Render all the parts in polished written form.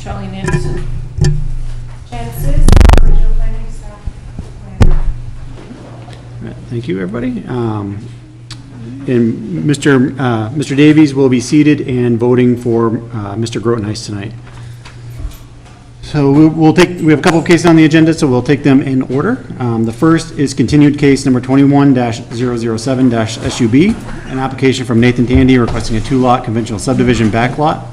Charlene Anderson. Genesis, original planning staff. Thank you, everybody. And Mr. Davies will be seated and voting for Mr. Grotenice tonight. So we have a couple of cases on the agenda, so we'll take them in order. The first is continued case number 21-007-SUB, an application from Nathan Tandy requesting a two-lot conventional subdivision backlot.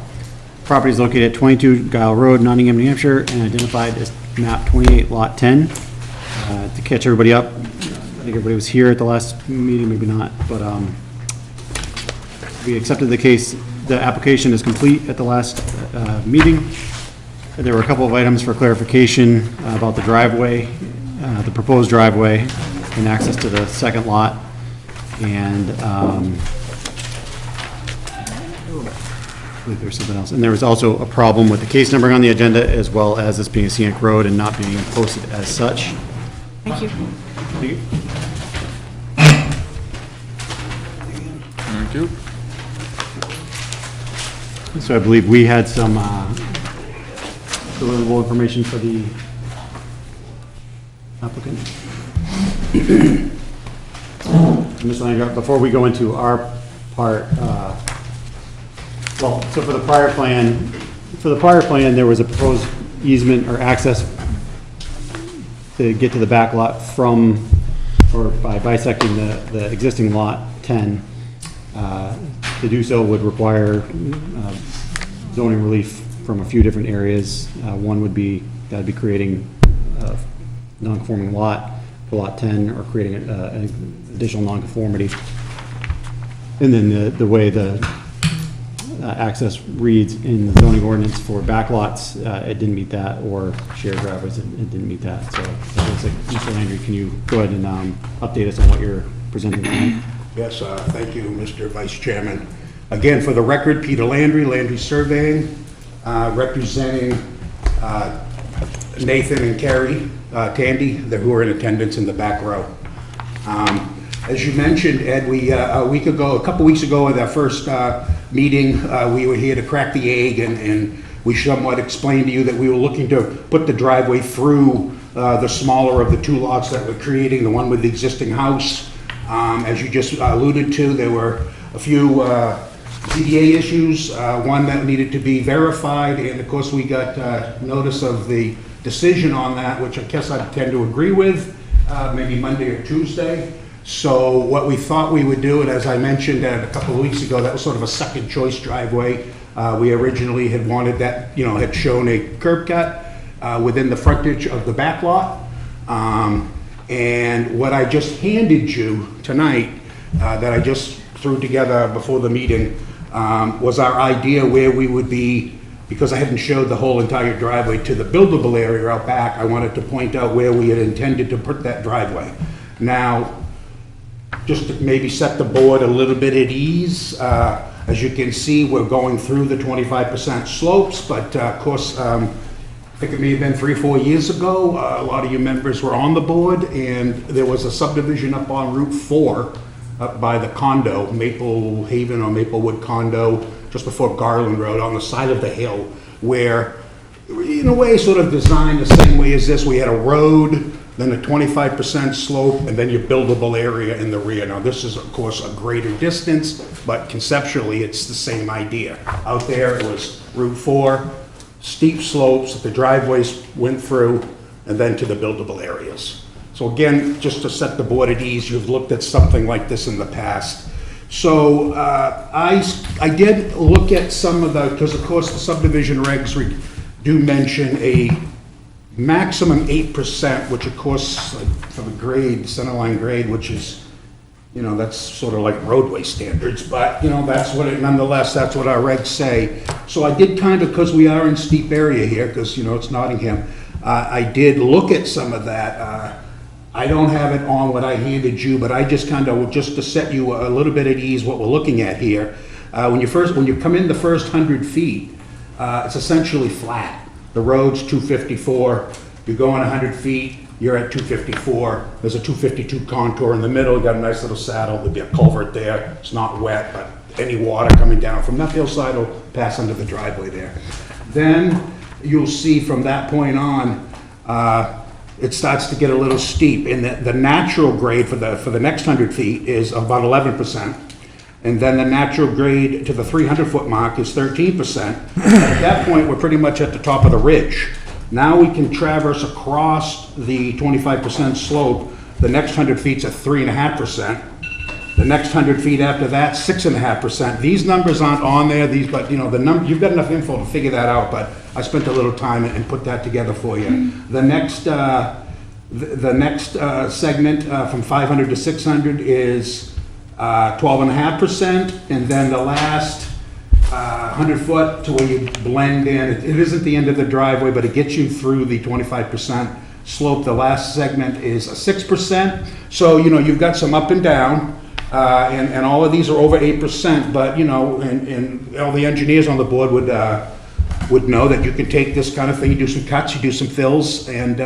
Property is located at 22 Guile Road, Nottingham, New Hampshire, and identified as map 28, lot 10. To catch everybody up, I think everybody was here at the last meeting, maybe not, but we accepted the case. The application is complete at the last meeting. There were a couple of items for clarification about the driveway, the proposed driveway, and access to the second lot. And I believe there's something else. And there was also a problem with the case numbering on the agenda, as well as this being a scenic road and not being posted as such. Thank you. Thank you. Thank you. So I believe we had some deliverable information for the applicant. Ms. Landgraf, before we go into our part, well, so for the prior plan, there was a proposed easement or access to get to the back lot from, or by bisecting the existing lot 10. To do so would require zoning relief from a few different areas. One would be, that'd be creating a non-conforming lot for lot 10, or creating an additional non-conformity. And then the way the access reads in the zoning ordinance for backlots, it didn't meet that, or shared driveways, it didn't meet that. So it looks like, Mr. Landry, can you go ahead and update us on what you're presenting tonight? Yes, thank you, Mr. Vice Chairman. Again, for the record, Peter Landry, Landry Surveying, representing Nathan and Carrie Tandy, who are in attendance in the back row. As you mentioned, Ed, we a couple weeks ago at our first meeting, we were here to crack the egg, and we somewhat explained to you that we were looking to put the driveway through the smaller of the two lots that we're creating, the one with the existing house. As you just alluded to, there were a few ZBA issues, one that needed to be verified, and of course we got notice of the decision on that, which I guess I tend to agree with, maybe Monday or Tuesday. So what we thought we would do, and as I mentioned a couple of weeks ago, that was sort of a second choice driveway. We originally had wanted that, had shown a curb cut within the frontage of the back lot. And what I just handed you tonight, that I just threw together before the meeting, was our idea where we would be, because I hadn't showed the whole entire driveway to the buildable area out back. I wanted to point out where we had intended to put that driveway. Now, just to maybe set the board a little bit at ease, as you can see, we're going through the 25% slopes, but of course, I think it may have been 3 or 4 years ago, a lot of you members were on the board, and there was a subdivision up on Route 4 up by the condo, Maple Haven or Maplewood condo, just before Garland Road, on the side of the hill, where, in a way, sort of designed the same way as this. We had a road, then a 25% slope, and then your buildable area in the rear. Now, this is, of course, a greater distance, but conceptually, it's the same idea. Out there, it was Route 4, steep slopes, the driveways went through, and then to the buildable areas. So again, just to set the board at ease, you've looked at something like this in the past. So I did look at some of the, because of course the subdivision regs do mention a maximum 8%, which of course, for the grade, centerline grade, which is, that's sort of like roadway standards, but that's what it, nonetheless, that's what our regs say. So I did kind of, because we are in steep area here, because it's Nottingham, I did look at some of that. I don't have it on what I handed you, but I just kind of, just to set you a little bit at ease what we're looking at here. When you come in the first 100 feet, it's essentially flat. The road's 254, you're going 100 feet, you're at 254. There's a 252 contour in the middle, you got a nice little saddle, there'll be a culvert there. It's not wet, but any water coming down from that hillside will pass under the driveway there. Then you'll see from that point on, it starts to get a little steep, and the natural grade for the next 100 feet is about 11%. And then the natural grade to the 300-foot mark is 13%. At that point, we're pretty much at the top of the ridge. Now we can traverse across the 25% slope. The next 100 feet's at 3.5%. The next 100 feet after that, 6.5%. These numbers aren't on there, but you've got enough info to figure that out, but I spent a little time and put that together for you. The next, segment from 500 to 600 is 12.5%, and then the last 100 foot to where you blend in, it isn't the end of the driveway, but it gets you through the 25% slope. The last segment is a 6%. So, you've got some up and down, and all of these are over 8%, but, and all the engineers on the board would know that you can take this kind of thing, you do some cuts, you do some fills, and,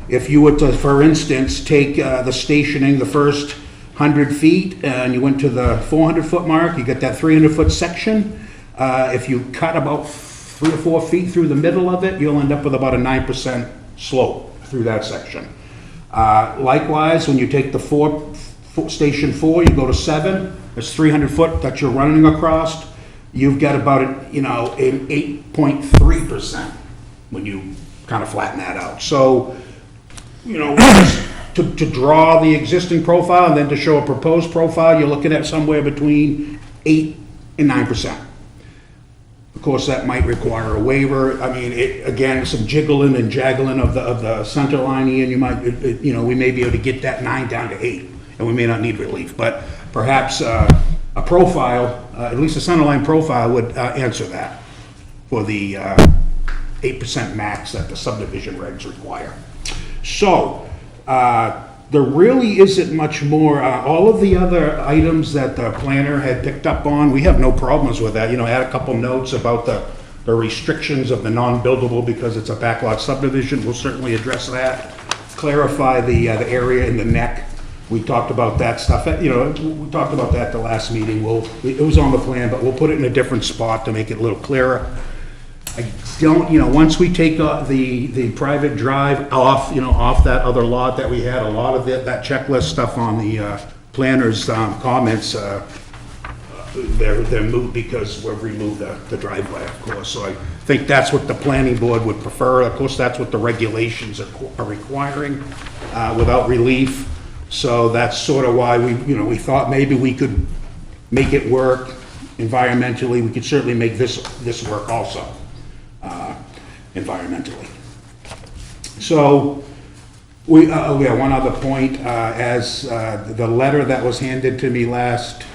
if you were to, for instance, take the stationing, the first 100 feet, and you went to the 400-foot mark, you get that 300-foot section. If you cut about 3 or 4 feet through the middle of it, you'll end up with about a 9% slope through that section. Likewise, when you take the station 4, you go to 7, it's 300 foot that you're running across, you've got about an 8.3% when you kind of flatten that out. So, to draw the existing profile and then to show a proposed profile, you're looking at somewhere between 8 and 9%. Of course, that might require a waiver. I mean, again, some jiggling and jaggling of the center line, Ian, we may be able to get that 9 down to 8, and we may not need relief. But perhaps a profile, at least a center line profile, would answer that for the 8% max that the subdivision regs require. So, there really isn't much more. All of the other items that the planner had picked up on, we have no problems with that. Add a couple notes about the restrictions of the non-buildable because it's a backlot subdivision. We'll certainly address that. Clarify the area in the neck. We talked about that stuff. We talked about that at the last meeting. It was on the plan, but we'll put it in a different spot to make it a little clearer. I don't, once we take the private drive off, off that other lot that we had, a lot of that checklist stuff on the planner's comments, they're moved because we've removed the driveway, of course. So I think that's what the planning board would prefer. Of course, that's what the regulations are requiring without relief. So that's sort of why we thought maybe we could make it work environmentally. We could certainly make this work also. Environmentally. So we one other point, as the letter that was handed to me last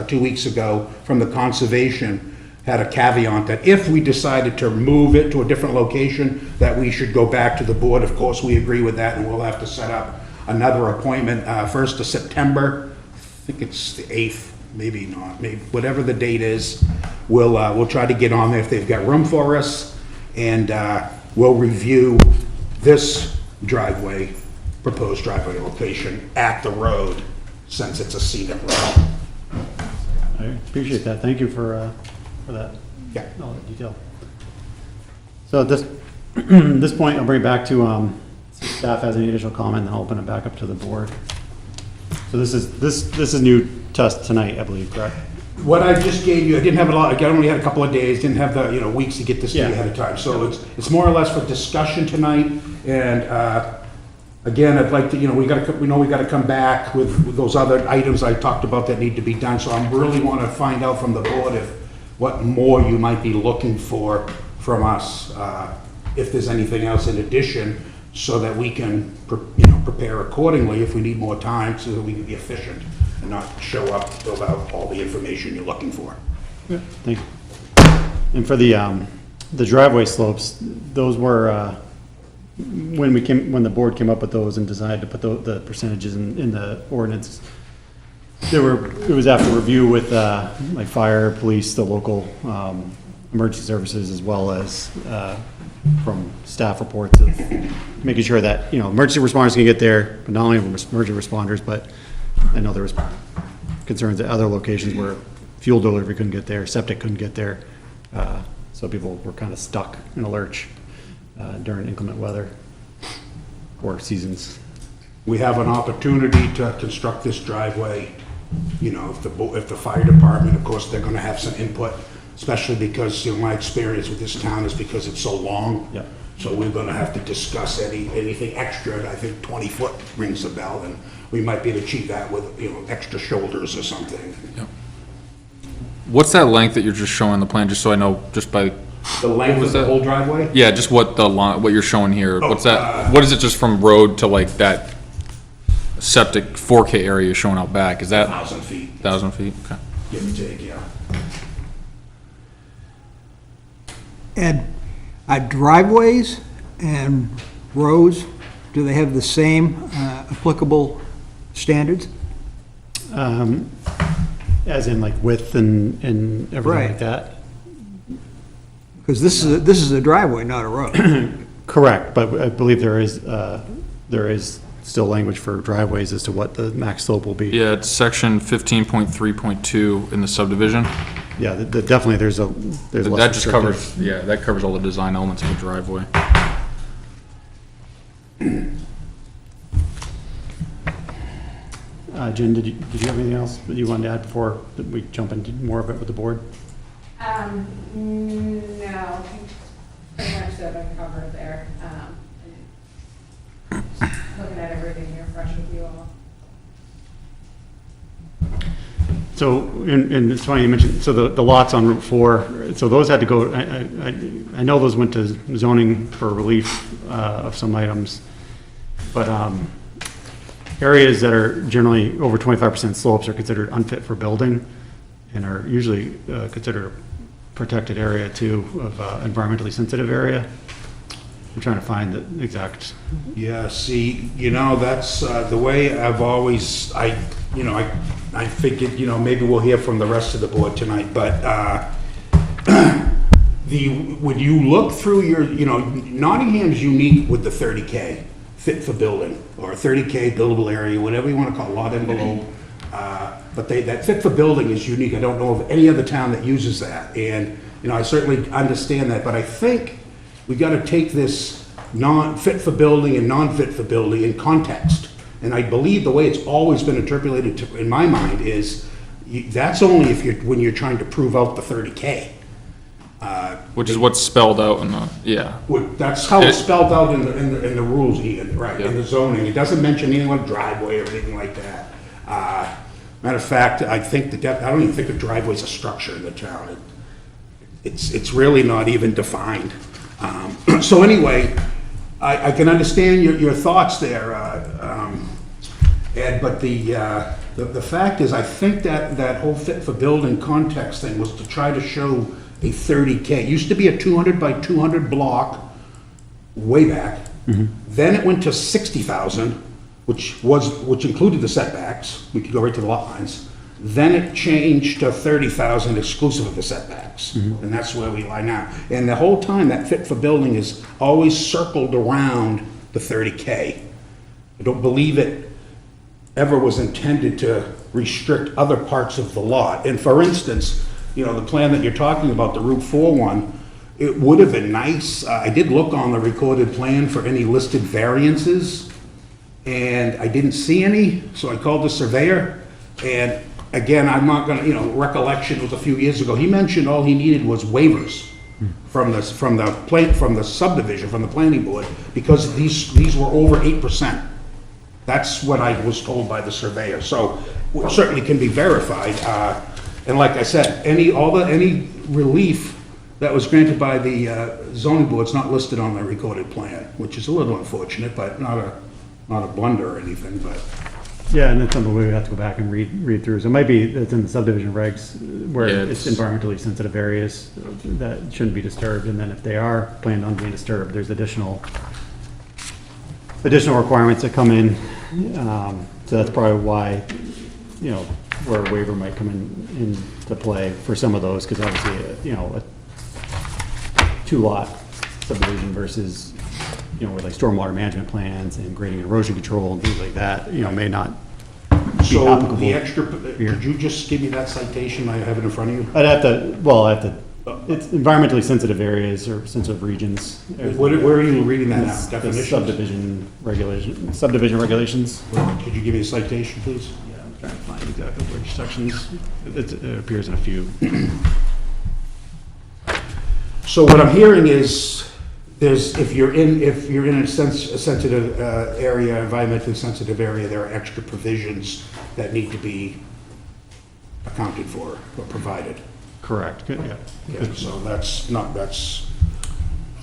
2 weeks ago from the conservation had a caveat that if we decided to move it to a different location, that we should go back to the board. Of course, we agree with that, and we'll have to set up another appointment 1st of September. I think it's the 8th. Maybe not, maybe whatever the date is, we'll try to get on there if they've got room for us, and we'll review this proposed driveway location at the road, since it's a scenic road. I appreciate that. Thank you for that. Yeah. All that detail. So at this point, I'll bring it back to see if staff has any additional comment, and I'll open it back up to the board. So this is new test tonight, I believe, correct? What I just gave you, I didn't have a lot. I only had a couple of days. Didn't have the weeks to get this to you ahead of time. So it's more or less for discussion tonight. And again, I'd like to we got to come back with those other items I talked about that need to be done. So I really want to find out from the board what more you might be looking for from us, if there's anything else in addition, so that we can prepare accordingly if we need more time, so that we can be efficient and not show up without all the information you're looking for. Yeah, thank you. And for the driveway slopes, those were when the board came up with those and decided to put the percentages in the ordinance. It was after review with like fire, police, the local emergency services, as well as from staff reports of making sure that emergency responders can get there, but not only emergency responders, but I know there was concerns at other locations where fuel delivery couldn't get there, septic couldn't get there. So So people were kind of stuck in a lurch during inclement weather or seasons. We have an opportunity to construct this driveway, you know, if the fire department, of course, they're gonna have some input, especially because, you know, my experience with this town is because it's so long. Yeah. So we're gonna have to discuss anything extra, and I think 20-foot rings a bell, and we might be able to achieve that with, you know, extra shoulders or something. What's that length that you're just showing on the plan, just so I know, just by, The length of the whole driveway? yeah, just what the line, what you're showing here, what's Oh, that, what is it just from road to like that septic 4K area you're showing out back, is that 1,000 feet, 1,000 feet? Okay. give and take, yeah. And driveways and roads, do they have the same applicable standards? As in like width and everything Right. like that? Because this is a driveway, not a road. Correct, but I believe there is still language for driveways as to what the max slope will be. Yeah, it's section 15.3.2 in the subdivision. Yeah, definitely there's less That just restrictive. covers, yeah, that covers all the design elements of the driveway. Jen, did you have anything else that you wanted to add before we jump into more of it with the board? No, I think pretty much that I've covered there. Looking at everything here fresh with you all. So, and it's funny you mentioned, so the lots on Route 4, so those had to go, I know those went to zoning for relief of some items, but areas that are generally over 25% slopes are considered unfit for building and are usually considered a protected area too, of environmentally sensitive area. I'm trying to find the exact. Yeah, see, you know, that's the way I've always, I figured, you know, maybe we'll hear from the rest of the board tonight, but when you look through your, you know, Nottingham's unique with the 30K, fit for building, or 30K buildable area, whatever you want to call it, lot envelope. But that fit for building is unique. I don't know of any other town that uses that. And, you know, I certainly understand that, but I think we got to take this non-fit for building and non-fit for building in context. And I believe the way it's always been interpolated in my mind is that's only if when you're trying to prove out the 30K. Which is what's spelled out in the, yeah. That's how it's spelled out in the rules, Ian, right, in Yeah. the zoning. It doesn't mention anything like driveway or anything like that. Matter of fact, I think I don't even think a driveway's a structure in the town. It's really not even defined. So anyway, I can understand your thoughts there, Ed, but the fact is, I think that whole fit for building context thing was to try to show a 30K. It used to be a 200 by 200 block way back. Then it went to 60,000, which included the setbacks. We could go right to the lot lines. Then it changed to 30,000 exclusive of the setbacks. And that's where we lie now. And the whole time, that fit for building is always circled around the 30K. I don't believe it ever was intended to restrict other parts of the lot. And for instance, you know, the plan that you're talking about, the Route 4 one, it would have been nice. I did look on the recorded plan for any listed variances, and I didn't see any, so I called the surveyor. And again, I'm not gonna, you know, recollection was a few years ago. He mentioned all he needed was waivers from the subdivision, from the planning board, because these were over 8%. That's what I was told by the surveyor. So it certainly can be verified. And like I said, any relief that was granted by the zoning board is not listed on the recorded plan, which is a little unfortunate, but not a blunder or anything, but. Yeah, and that's something we would have to go back and read through. So it might be, it's in the subdivision regs where Yeah, it's it's- environmentally sensitive areas that shouldn't be disturbed. And then if they are planned on being disturbed, there's additional requirements that come in. So that's probably why, you know, where a waiver might come into play for some of those, because obviously, you know, a 2-lot subdivision versus, you know, with like stormwater management plans and grading and erosion control and things like that, you know, may not be So applicable. the extra, could you just give me that citation? I have it in front of you. I'd have to It's environmentally sensitive areas or sensitive regions. Where are you reading that now? The Definitions? subdivision regulations. Could you give me a citation, please? Yeah, I'm trying to find exactly which sections. It appears in a few. So what I'm hearing is, if you're in a sensitive area, environmentally sensitive area, there are extra provisions that need to be accounted for or provided. Correct, yeah. Yeah, so that's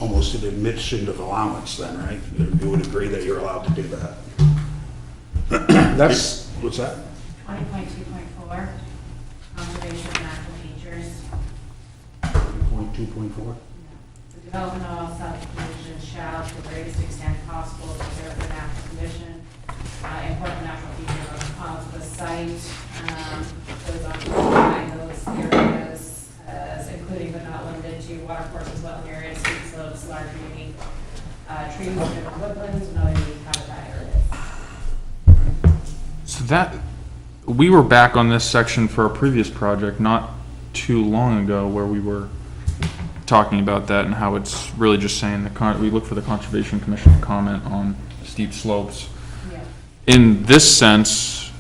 almost an admission of allowance then, right? You would agree that you're allowed to do that? That's, what's that? 20.2.4, conservation of natural features. 2.4? The development of all subdivisions shall, to the greatest extent possible, preserve the natural condition, important natural features of the site, goes on to define those areas as including but not limited to water courses, wetland areas, steep slopes, large unique trees, different woodlands, and other unique habitat areas. So that, we were back on this section for a previous project not too long ago where we were talking about that and how it's really just saying we look for the Conservation Commission to comment on steep slopes. Yeah. In this sense,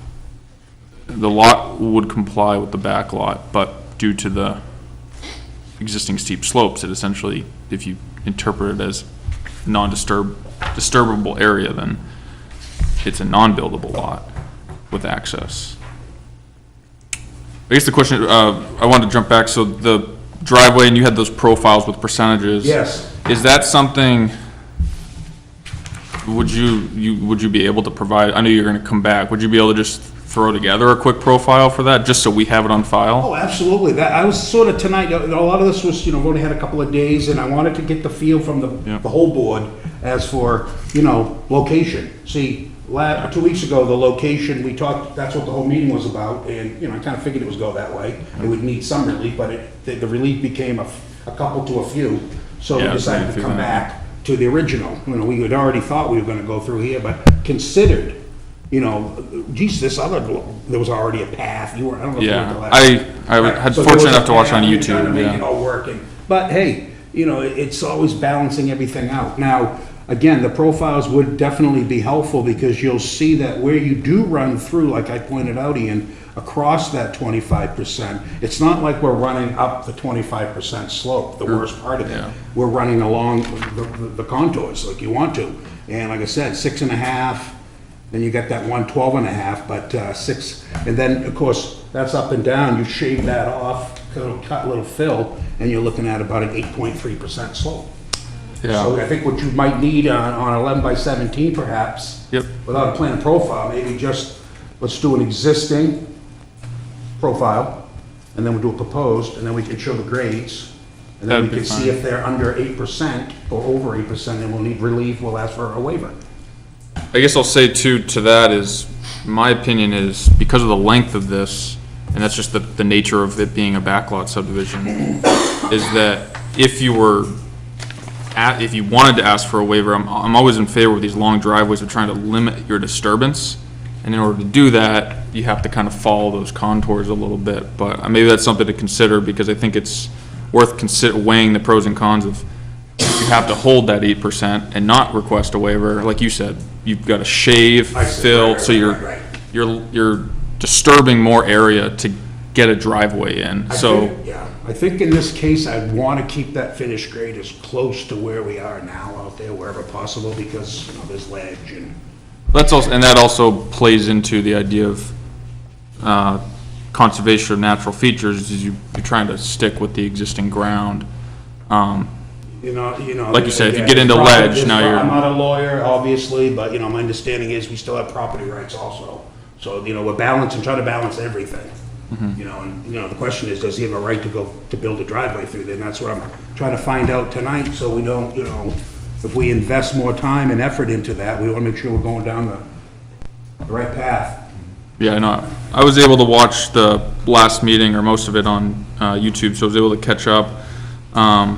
the lot would comply with the back lot, but due to the existing steep slopes, it essentially, if you interpret it as disturbable area, then it's a non-buildable lot with access. I guess the question, I wanted to jump back, so the driveway, and you had those profiles with percentages. Yes. Is that something, would you be able to provide, I know you're gonna come back, would you be able to just throw together a quick profile for that, just so we have it on file? Oh, absolutely. That, I was sort of tonight, a lot of this was, we've only had a couple of days, and I wanted to get the feel from Yeah. the whole board as for, location. See, 2 weeks ago, the location, we talked, that's what the whole meeting was about, and, I kind of figured it was go that way. It would need some relief, but the relief became a couple to a few, so we Yeah, decided I to see come that. back to the original. We had already thought we were gonna go through here, but considered, geez, there was already a path, I don't know if you were the Yeah, last. I Right, had so there fortunate was enough to watch a on path, we were trying to YouTube, make yeah. it all working. But hey, it's always balancing everything out. Now, again, the profiles would definitely be helpful because you'll see that where you do run through, like I pointed out, Ian, across that 25%, it's not like we're running up the 25% slope, the worst part of it. Yeah. We're running along the contours like you want to. And like I said, 6.5, then you got that 112.5, but 6, and then, of course, that's up and down. You shave that off, cut a little fill, and you're looking at about an 8.3% slope. So Yeah, I think what you might need on 11 by 17 perhaps, Yep. without a plan profile, maybe just, let's do an existing profile, and then we'll do a proposed, and then we can show the grades. And then we That'd be can see fine. if they're under 8% or over 8%, and we'll need relief, we'll ask for a waiver. I guess I'll say too, to that is, my opinion is, because of the length of this, and that's just the nature of it being a backlot subdivision, is that if you wanted to ask for a waiver, I'm always in favor of these long driveways of trying to limit your disturbance. And in order to do that, you have to kind of follow those contours a little bit. But maybe that's something to consider, because I think it's worth weighing the pros and cons of, if you have to hold that 8% and not request a waiver, like you said, you've got to shave, I see. fill, Right, so right. you're disturbing more area to get a driveway in, so. I think in this case, I'd want to keep that finished grade as close to where we are now out there, wherever possible, because, there's ledge and. That's also, and that also plays into the idea of, conservation of natural features, is you're trying to stick with the existing ground. Like Like you said, if you get into ledge, now you're- I'm not a lawyer, obviously, but, my understanding is we still have property rights also. So, we're balancing, trying to balance everything. The question is, does he have a right to build a driveway through there? And that's what I'm trying to find out tonight, so we don't, if we invest more time and effort into that, we want to make sure we're going down the right path. Yeah, I know. I was able to watch the last meeting, or most of it, on YouTube, so I was able to catch up. I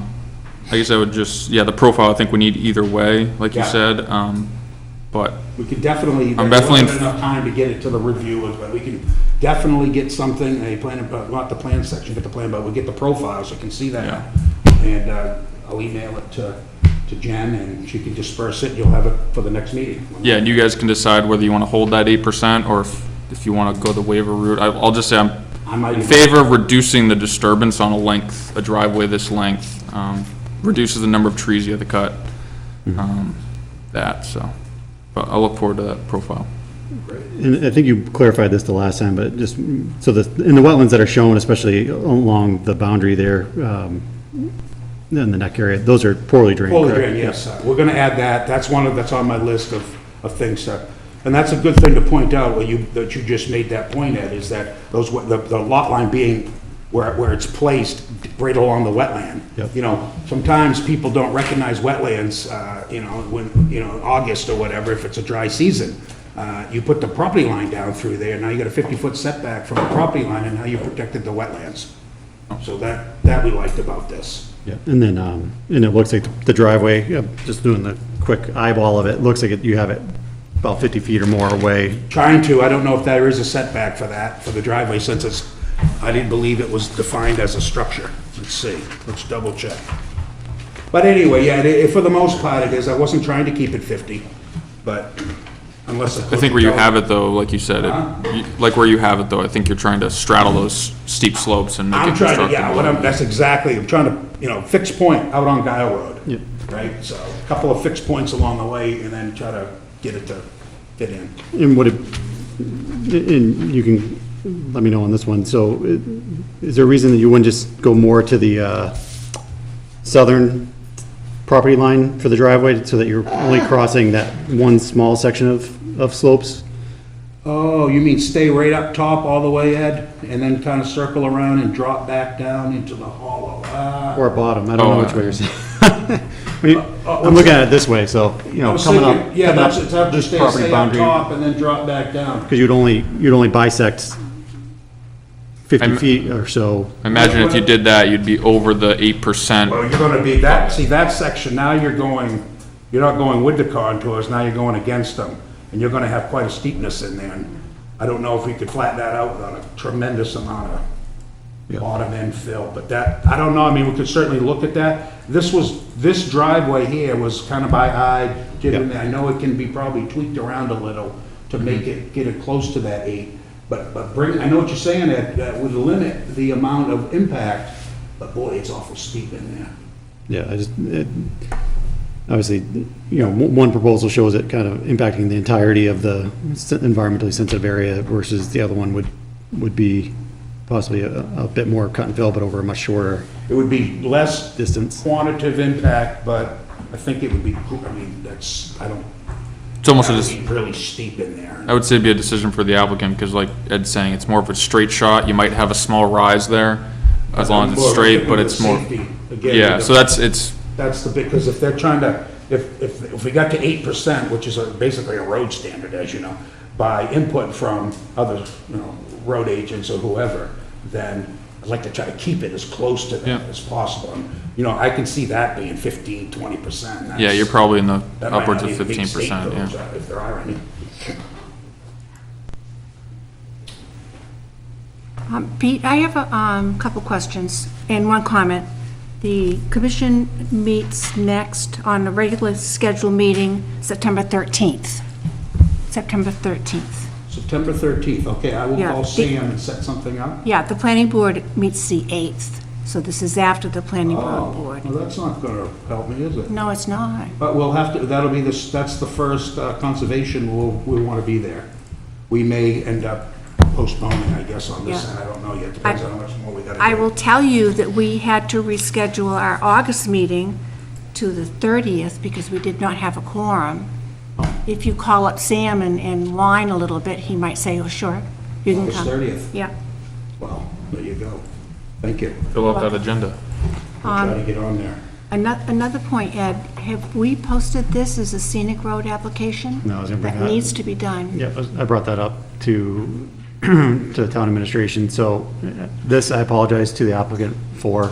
guess I would just, the profile, I think we need either way, like you Yeah. said. but We could definitely, I'm there definitely- wasn't enough time to get it to the reviewers, but we can definitely get something, a plan, not the plan section, get the plan, but we'll get the profile so you can see that. And I'll email it to Jen, and she can disperse it, you'll have it for the next meeting. yeah, and you guys can decide whether you want to hold that 8% or if you want to go the waiver route. I'll just say I I'm might in even- favor of reducing the disturbance on a driveway this length. Reduces the number of trees you have to cut, so. But I'll look forward to that profile. And I think you clarified this the last time, but just, so in the wetlands that are shown, especially along the boundary there, in the neck area, those are poorly drained, Poorly correct? drained, yes. We're gonna add that. That's that's on my list of things, sir. And that's a good thing to point out, that you just made that point, Ed, is that the lot line being where it's placed right along the wetland. Yep. You know, sometimes people don't recognize wetlands, August or whatever, if it's a dry season. You put the property line down through there, now you got a 50-foot setback from the property line, and now you protected the wetlands. So that we liked about this. Yeah, and then, and it looks like the driveway, just doing the quick eyeball of it, looks like you have it about 50 feet or more away. Trying to, I don't know if there is a setback for that, for the driveway, since I didn't believe it was defined as a structure. Let's see, let's double check. But anyway, yeah, for the most part it is. I wasn't trying to keep it 50, but unless. I think where you have it though, like you said, like where you have it though, I think you're trying to straddle those steep slopes and make I'm it trying to, constructible. that's exactly, I'm trying to, fix point out on Guile Road. Yep. Right, so a couple of fixed points along the way, and then try to get it to fit in. And and you can let me know on this one, so is there a reason that you wouldn't just go more to the southern property line for the driveway, so that you're only crossing that one small section of slopes? Oh, you mean stay right up top all the way, Ed, and then kind of circle around and drop back down into the hollow? Or bottom, I don't know which way you're saying. I mean, Oh, I'm looking at it this way, so, coming up. Yeah, coming up that's, it's have to this stay property up boundary, top and then drop back down. because you'd only bisect 50 I'm- feet or so. Imagine if you did that, you'd be over the 8%. Well, you're gonna be, that section, now you're not going with the contours, now you're going against them. And you're gonna have quite a steepness in there. And I don't know if we could flatten that out without a tremendous amount of bottom end fill, but I don't know, I mean, we could certainly look at that. This driveway here was kind of by eye, I know it can be probably tweaked around a little to make it, get it close to that 8. But I know what you're saying, that would limit the amount of impact, but boy, it's awful steep in there. Yeah, obviously, one proposal shows it kind of impacting the entirety of the environmentally sensitive area versus the other one would be possibly a bit more cut and fill, but over a much shorter It would be less distance. quantitative impact, but I think it would be, it's almost really steep in there. I would say it'd be a decision for the applicant, because like Ed's saying, it's more of a straight shot. You might have a small rise there, as long as it's straight, but it's more, yeah, so that's the big, because if they're trying to, if we got to 8%, which is basically a road standard, as you know, by input from other, road agents or whoever, then I'd like to try to keep it as close to that as possible. And, I can see that being 15, 20%. yeah, you're probably in the That might upwards not of even meet state 15%, codes, yeah. if there are any. Pete, I have a couple questions and one comment. The commission meets next on a regular scheduled meeting, September 13th. September 13th. September 13th, okay, I will Yeah. call Sam and set something up. Yeah, the planning board meets the 8th, so this is after the planning board. Well, that's not gonna help me, is it? No, it's not. But we'll have to, that's the first conservation, we'll wanna be there. We may end up postponing, I guess, on this, Yeah. and I don't know yet, depends on how much more we gotta do. I will tell you that we had to reschedule our August meeting to the 30th because we did not have a quorum. If you call up Sam and whine a little bit, he might say, oh, sure, you can August come. 30th, Yeah. well, there you go. Thank you. Fill out that agenda. We'll try to get on there. Another point, Ed, have we posted this as a scenic road application? No, I was gonna bring That that. needs to be done. Yeah, I brought that up to the town administration, so this, I apologize to the applicant for,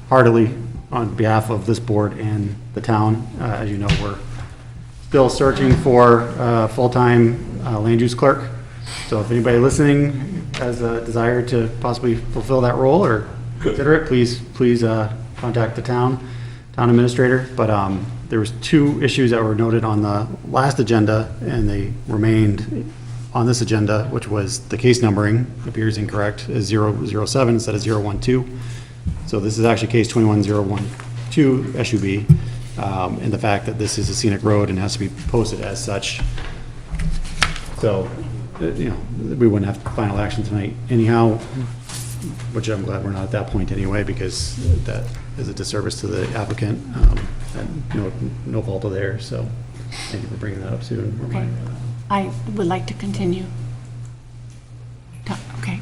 heartily on behalf of this board and the town. As you know, we're still searching for a full-time land use clerk. So if anybody listening has a desire to possibly fulfill that role or consider it, please contact the town administrator. But there was 2 issues that were noted on the last agenda, and they remained on this agenda, which was the case numbering appears incorrect as 007 instead of 012. So this is actually case 21012 SUB, and the fact that this is a scenic road and has to be posted as such. So, you know, we wouldn't have final action tonight anyhow, which I'm glad we're not at that point anyway, because that is a disservice to the applicant, and no fault of theirs. So thank you for bringing that up, Sue. and Okay. reminding me of that. I would like to continue. Okay.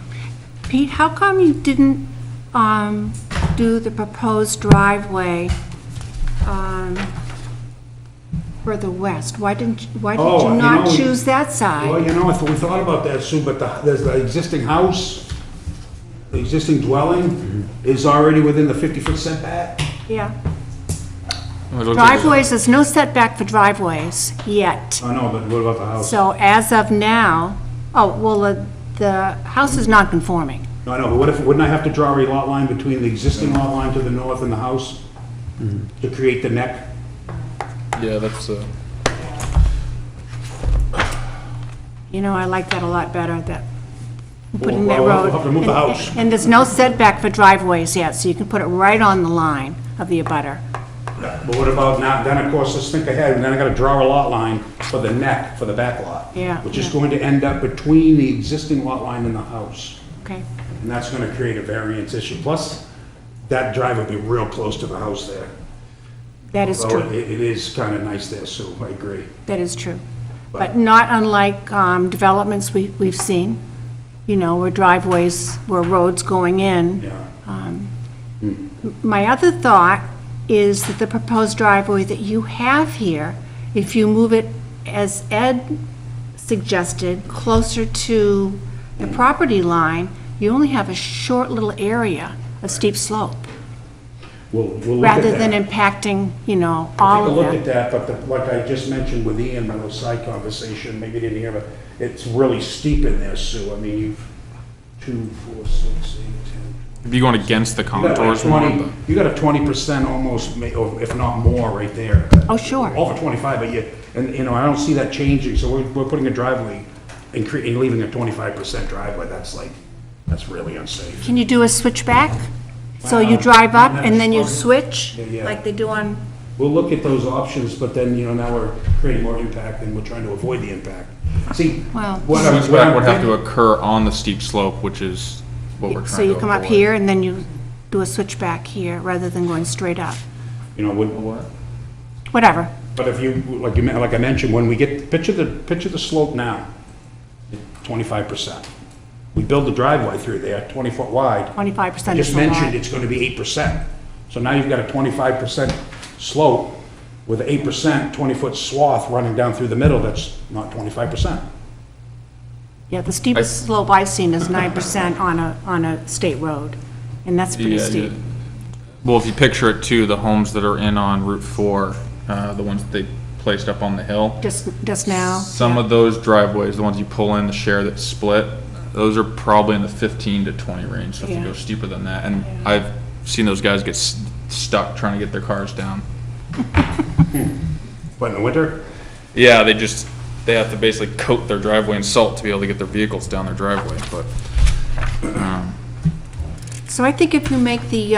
Pete, how come you didn't do the proposed driveway further west? Why did Oh, you you not know, choose that side? Well, we thought about that, Sue, but there's the existing house, the existing dwelling is already within the 50-foot setback. Yeah. Well, it looks like- Driveways, there's no setback for driveways yet. I know, but what about the house? So as of now, the house is not conforming. No, I know, but wouldn't I have to draw a lot line between the existing lot line to the north and the house to create the neck? Yeah, that's, I like that a lot better, that putting that Well, we'll road. have to move the house. And there's no setback for driveways yet, so you can put it right on the line of the abutter. But what about now, then of course, let's think ahead, and then I gotta draw a lot line for the neck, for the back lot. Yeah, Which is yeah. going to end up between the existing lot line and the house. Okay, And that's gonna create a variance issue. Plus, that drive will be real close to the house there. that is So true, it is kinda nice there, Sue, I agree. that is true. But not unlike developments we've seen, where driveways, where roads going in. Yeah. My other thought is that the proposed driveway that you have here, if you move it, as Ed suggested, closer to the property line, you only have a short little area of steep slope, We'll look at rather that. than impacting, Take all a of look at it. that, but like I just mentioned with Ian, my little side conversation, maybe you didn't hear, but it's really steep in there, Sue. I mean, you've 2, 4, 6, 8, 10. if you're going against the You got like contours more, 20, you got a 20% almost, or if not more, right there. Oh, sure. Over 25, but I don't see that changing, so we're putting a driveway and leaving a 25% driveway, that's really unsafe. Can you do a switchback? So you Wow. drive up And and then you that's- switch, Yeah. like they do on, We'll look at those options, but then, now we're creating more impact and we're trying to avoid the impact. See, Well- switchback would have to occur on the steep slope, which is what we're trying to so you come up avoid. here and then you do a switchback here, rather than going straight up. Whatever. But if you, like I mentioned, when we get, picture the slope now, 25%. We build the driveway through there, 20-foot wide. 25% Just is a mentioned lot. it's gonna be 8%. So now you've got a 25% slope with 8%, 20-foot swath running down through the middle, that's not 25%. Yeah, the steepest slope I've seen is 9% on a state road, and that's pretty Yeah, steep. yeah. Well, if you picture it too, the homes that are in on Route 4, the ones that they placed up on the hill, Just now. some of those driveways, the ones you pull in, the share that's split, those are probably in the 15 to 20 range, so if you Yeah. go steeper than that, and I've seen those guys get stuck trying to get their cars down. But in the winter, Yeah, they have to basically coat their driveway in salt to be able to get their vehicles down their driveway, but, So I think if you make the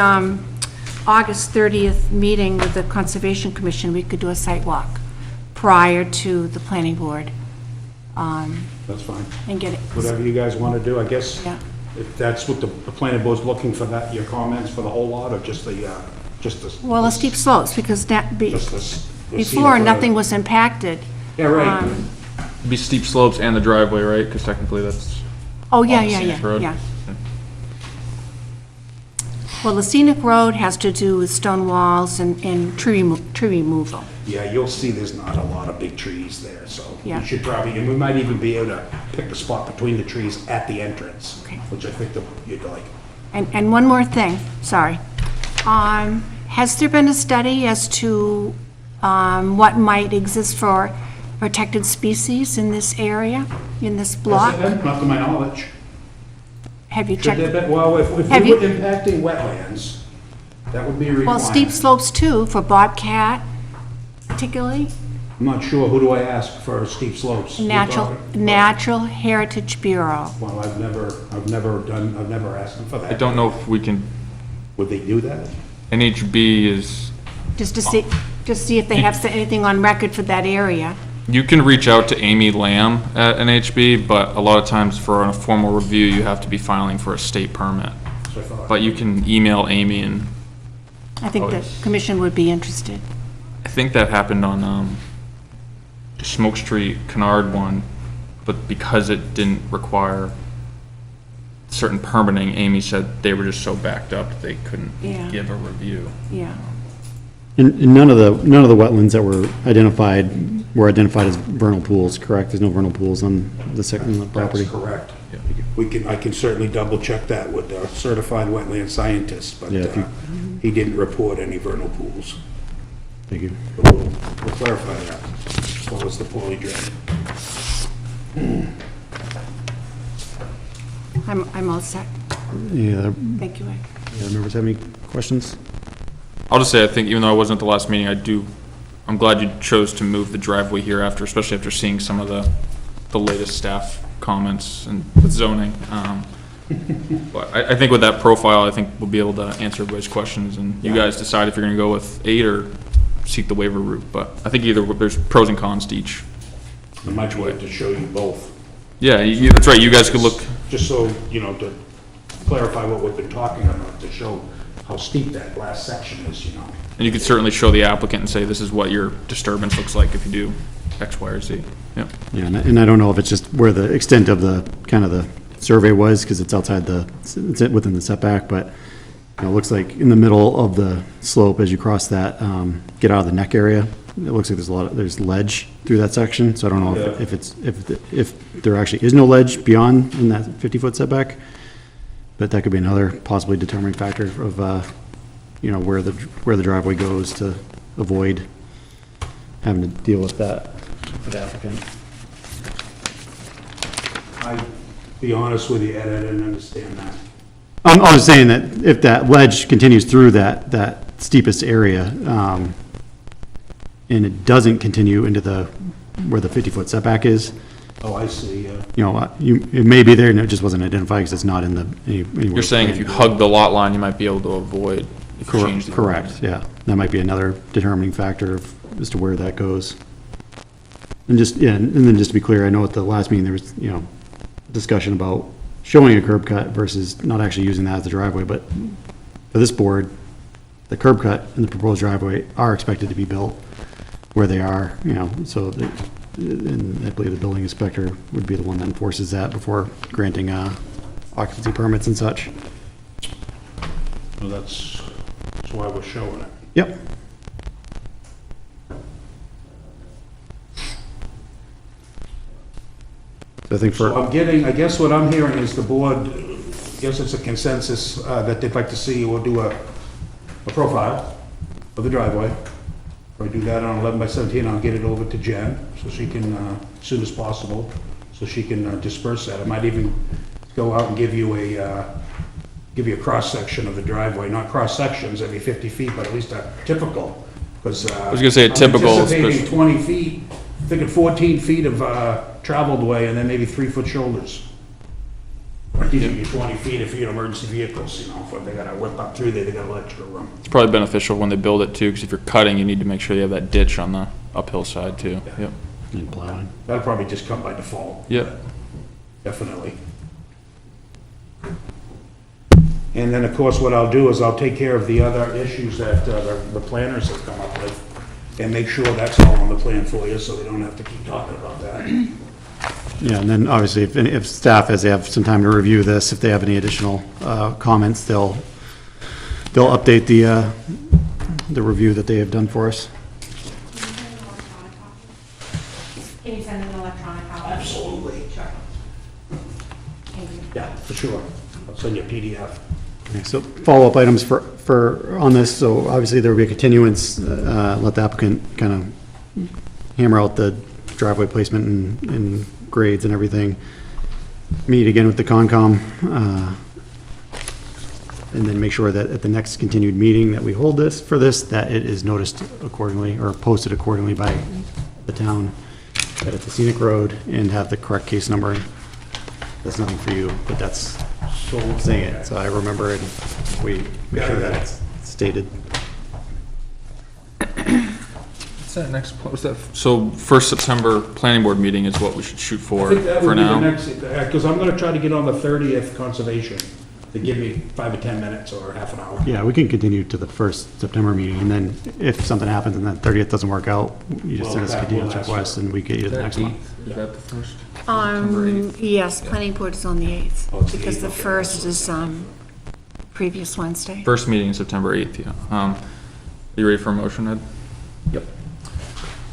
August 30th meeting with the Conservation Commission, we could do a site walk prior to the planning board, that's fine. and get it. Whatever you guys wanna do, I guess. Yeah. If that's what the planning board's looking for, that, your comments for the whole lot, or just the. Well, the steep slopes, because Just the before, scenic nothing road. was impacted. Yeah, right. it'd be steep slopes and the driveway, right? Because technically that's. Oh, yeah, on the yeah, scenic yeah, road. yeah. Well, the scenic road has to do with stone walls and tree removal. Yeah, you'll see there's not a lot of big trees there, so Yeah. we should probably, and we might even be able to pick the spot between the trees at the entrance, Okay. which I think that you'd like. And one more thing, sorry. Has there been a study as to what might exist for protected species in this area, in this Has block? there been? Not to my knowledge. Have you Should there checked? be, well, if Have we were you- impacting wetlands, that would be a Well, requirement. steep slopes too, for bobcat particularly. I'm not sure, who do I ask for steep slopes? Natural Heritage Bureau. Well, I've never asked them for that. I don't know if we can, Would they do that? NHB is, Just to see if they have anything on record for that area. you can reach out to Amy Lamb at NHB, but a lot of times for a formal review, you have to be filing for a state permit. So I thought. But you can email Amy, and I think the commission would be interested. I think that happened on the Smoke Street Kennard one, but because it didn't require certain permitting, Amy said they were just so backed up they couldn't Yeah. give a review. Yeah. And none of the wetlands that were identified as vernal pools, correct? There's no vernal pools on the second property? That's correct. I can certainly double check that with a certified wetland scientist, but Yeah, if you- he didn't report any vernal pools. Thank you. But we'll clarify that. What was the poorly drained? I'm all set. Yeah, Thank you, Ed. yeah, members have any questions? I'll just say, I think even though I wasn't at the last meeting, I'm glad you chose to move the driveway here after, especially after seeing some of the latest staff comments and with zoning. But I think with that profile, I think we'll be able to answer everybody's questions, and you guys decide if you're gonna go with 8 or seek the waiver route. But I think either, there's pros and cons to each. I might be able to show you both. Yeah, that's right, you guys could look, Just so, to clarify what we've been talking about, to show how steep that last section is, and you could certainly show the applicant and say, this is what your disturbance looks like if you do X, Y, or Z. Yeah. Yeah, and I don't know if it's just where the extent of the survey was, because it's it's within the setback, but it looks like in the middle of the slope, as you cross that, get out of the neck area, it looks like there's ledge through that section, so I don't know Yeah. if there actually is no ledge beyond in that 50-foot setback, but that could be another possibly determining factor of, where the driveway goes to avoid having to deal with that with the applicant. I'll be honest with you, Ed, I didn't understand that. I was saying that if that ledge continues through that steepest area, and it doesn't continue into where the 50-foot setback is, Oh, I see, yeah. it may be there and it just wasn't identified because it's not in anywhere. You're saying if you hug the lot line, you might be able to avoid, if you change the. Correct, yeah. That might be another determining factor as to where that goes. And then just to be clear, I know at the last meeting, there was, discussion about showing a curb cut versus not actually using that as a driveway, but for this board, the curb cut and the proposed driveway are expected to be built where they are, so and I believe the building inspector would be the one that enforces that before granting occupancy permits and such. Well, that's why we're showing it. Yep. So I think So I guess what I'm hearing is the board, I guess it's a consensus that they'd like to see, we'll do a profile of the driveway. If I do that on 11 by 17, I'll get it over to Jen, so she can, as soon as possible, so she can disperse that. I might even go out and give you a cross-section of the driveway, not cross-sections every 50 feet, but at least a typical, because. I was gonna say a typical, I'm anticipating especially- 20 feet, thinking 14 feet of traveled way, and then maybe 3-foot shoulders. Or give you 20 feet if you're emergency vehicles, if they gotta whip up through there, they got extra room. It's probably beneficial when they build it too, because if you're cutting, you need to make sure you have that ditch on the uphill side too. Yep. and plowing. That'll probably just come by default. Yep. Definitely. And then, of course, what I'll do is I'll take care of the other issues that the planners have come up with, and make sure that's all on the plan for you, so they don't have to keep talking about that. Yeah, and then obviously if staff, as they have some time to review this, if they have any additional comments, they'll update the review that they have done for us. Can you send an electronic copy? Absolutely. Sure. Thank you. Yeah, for sure. I'll send you a PDF. Okay, so follow-up items on this, so obviously there will be a continuance, let the applicant kind of hammer out the driveway placement and grades and everything. Meet again with the Concom, and then make sure that at the next continued meeting that we hold that it is noticed accordingly or posted accordingly by the town, that it's a scenic road, and have the correct case number. That's nothing for you, but that's saying it, so I remember it. We make sure that it's stated. What's that next, what's that? So first September planning board meeting is what we should shoot I for think that would be the now. next, because I'm gonna try to get on the 30th conservation. They give me 5 or 10 minutes or half an hour. Yeah, we can continue to the first September meeting, and then if something happens and that 30th doesn't work out, you just Well, send us a that continuance will ask request for- and we get you to the next one. Is that the first? September 8th. Yes, planning board is on the 8th, Oh, it's the because 8th, the okay. first is, previous Wednesday. First meeting is September 8th, yeah. You ready for a motion, Ed? Yep.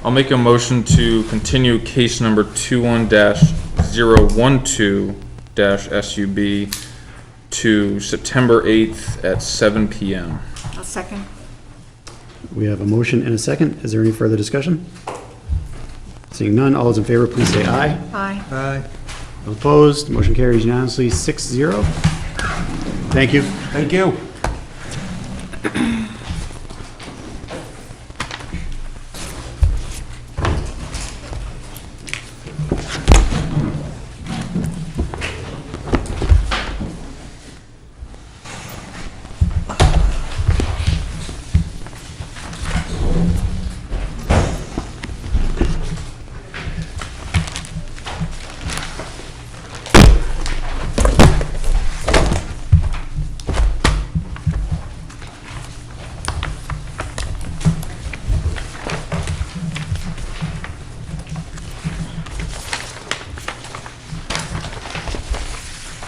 I'll make a motion to continue case number 21-012-SUB to September 8th at 7 PM. A second. We have a motion and a second. Is there any further discussion? Seeing none, all those in favor, please say aye. Aye. Aye. All opposed, motion carries unanimously 6-0. Thank you. Thank you.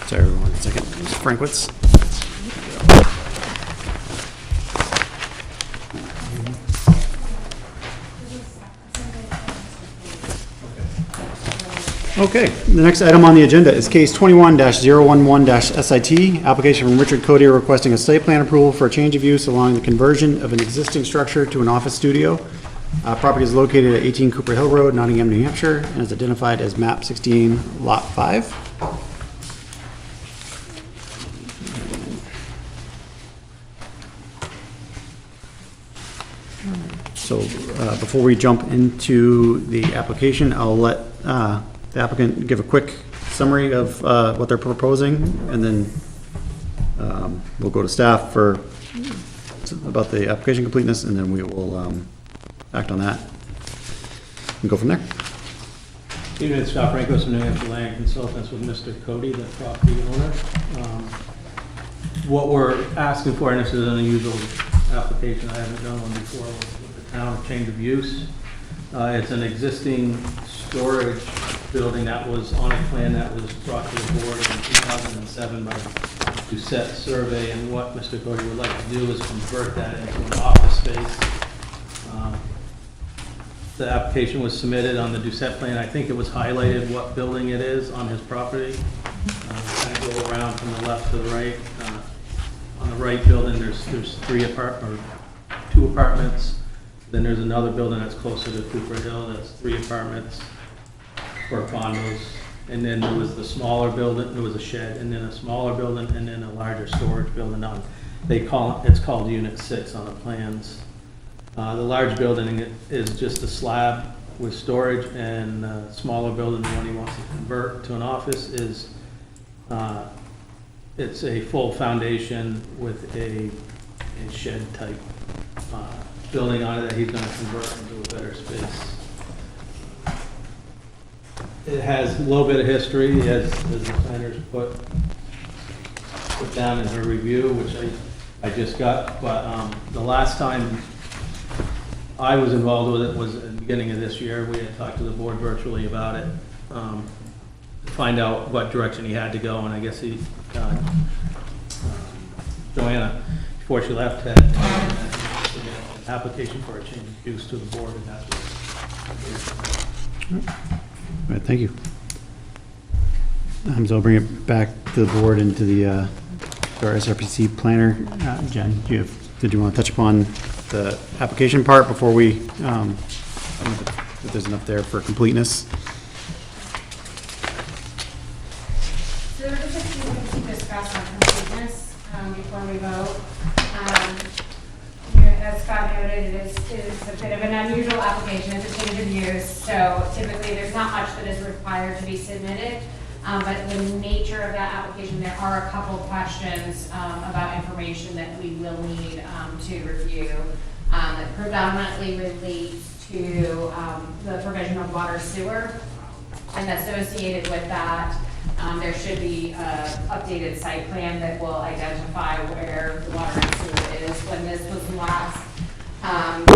Sorry, everyone, a second. This is Frankwitz. Okay, the next item on the agenda is case 21-011-SIT, application from Richard Cody requesting a site plan approval for a change of use along the conversion of an existing structure to an office studio. Property is located at 18 Cooper Hill Road, Nottingham, New Hampshire, and is identified as map 16, lot 5. So before we jump into the application, I'll let the applicant give a quick summary of what they're proposing, and then we'll go to staff for about the application completeness, and then we will act on that and go from there. Evening, Scott Frankos from New Hampshire Land Consultants with Mr. Cody, the property owner. What we're asking for, and this is an unusual application, I haven't done one before with the town, change of use. It's an existing storage building that was on a plan that was brought to the board in 2007 by Doucette Survey, and what Mr. Cody would like to do is convert that into an office space. The application was submitted on the Doucette plan. I think it was highlighted what building it is on his property. Kind of go around from the left to the right. On the right building, there's two apartments. Then there's another building that's closer to Cooper Hill, that's 3 apartments, 4 condos. And then there was the smaller building, there was a shed, and then a smaller building, and then a larger storage building on, it's called Unit 6 on the plans. The large building is just a slab with storage, and the smaller building, the one he wants to convert to an office, is it's a full foundation with a shed type building on it that he's going to convert into a better space. It has a little bit of history, as the planners put down in her review, which I just got, but the last time I was involved with it was at the beginning of this year. We had talked to the board virtually about it, to find out what direction he had to go, and I guess Joanna, before she left, had an application for a change of use to the board, and that's what. All right, thank you. So I'll bring it back to the board into the to our SRPC planner. Jen, did you want to touch upon the application part before we, if there's enough there for completeness? So there are just a few things to discuss on completeness before we vote. As Scott noted, it is a bit of an unusual application. It's a change of use, so typically there's not much that is required to be submitted. But the nature of that application, there are a couple questions about information that we will need to review that predominantly relates to the provision of water sewer. And associated with that, there should be an updated site plan that will identify where the water and sewer is. When this was last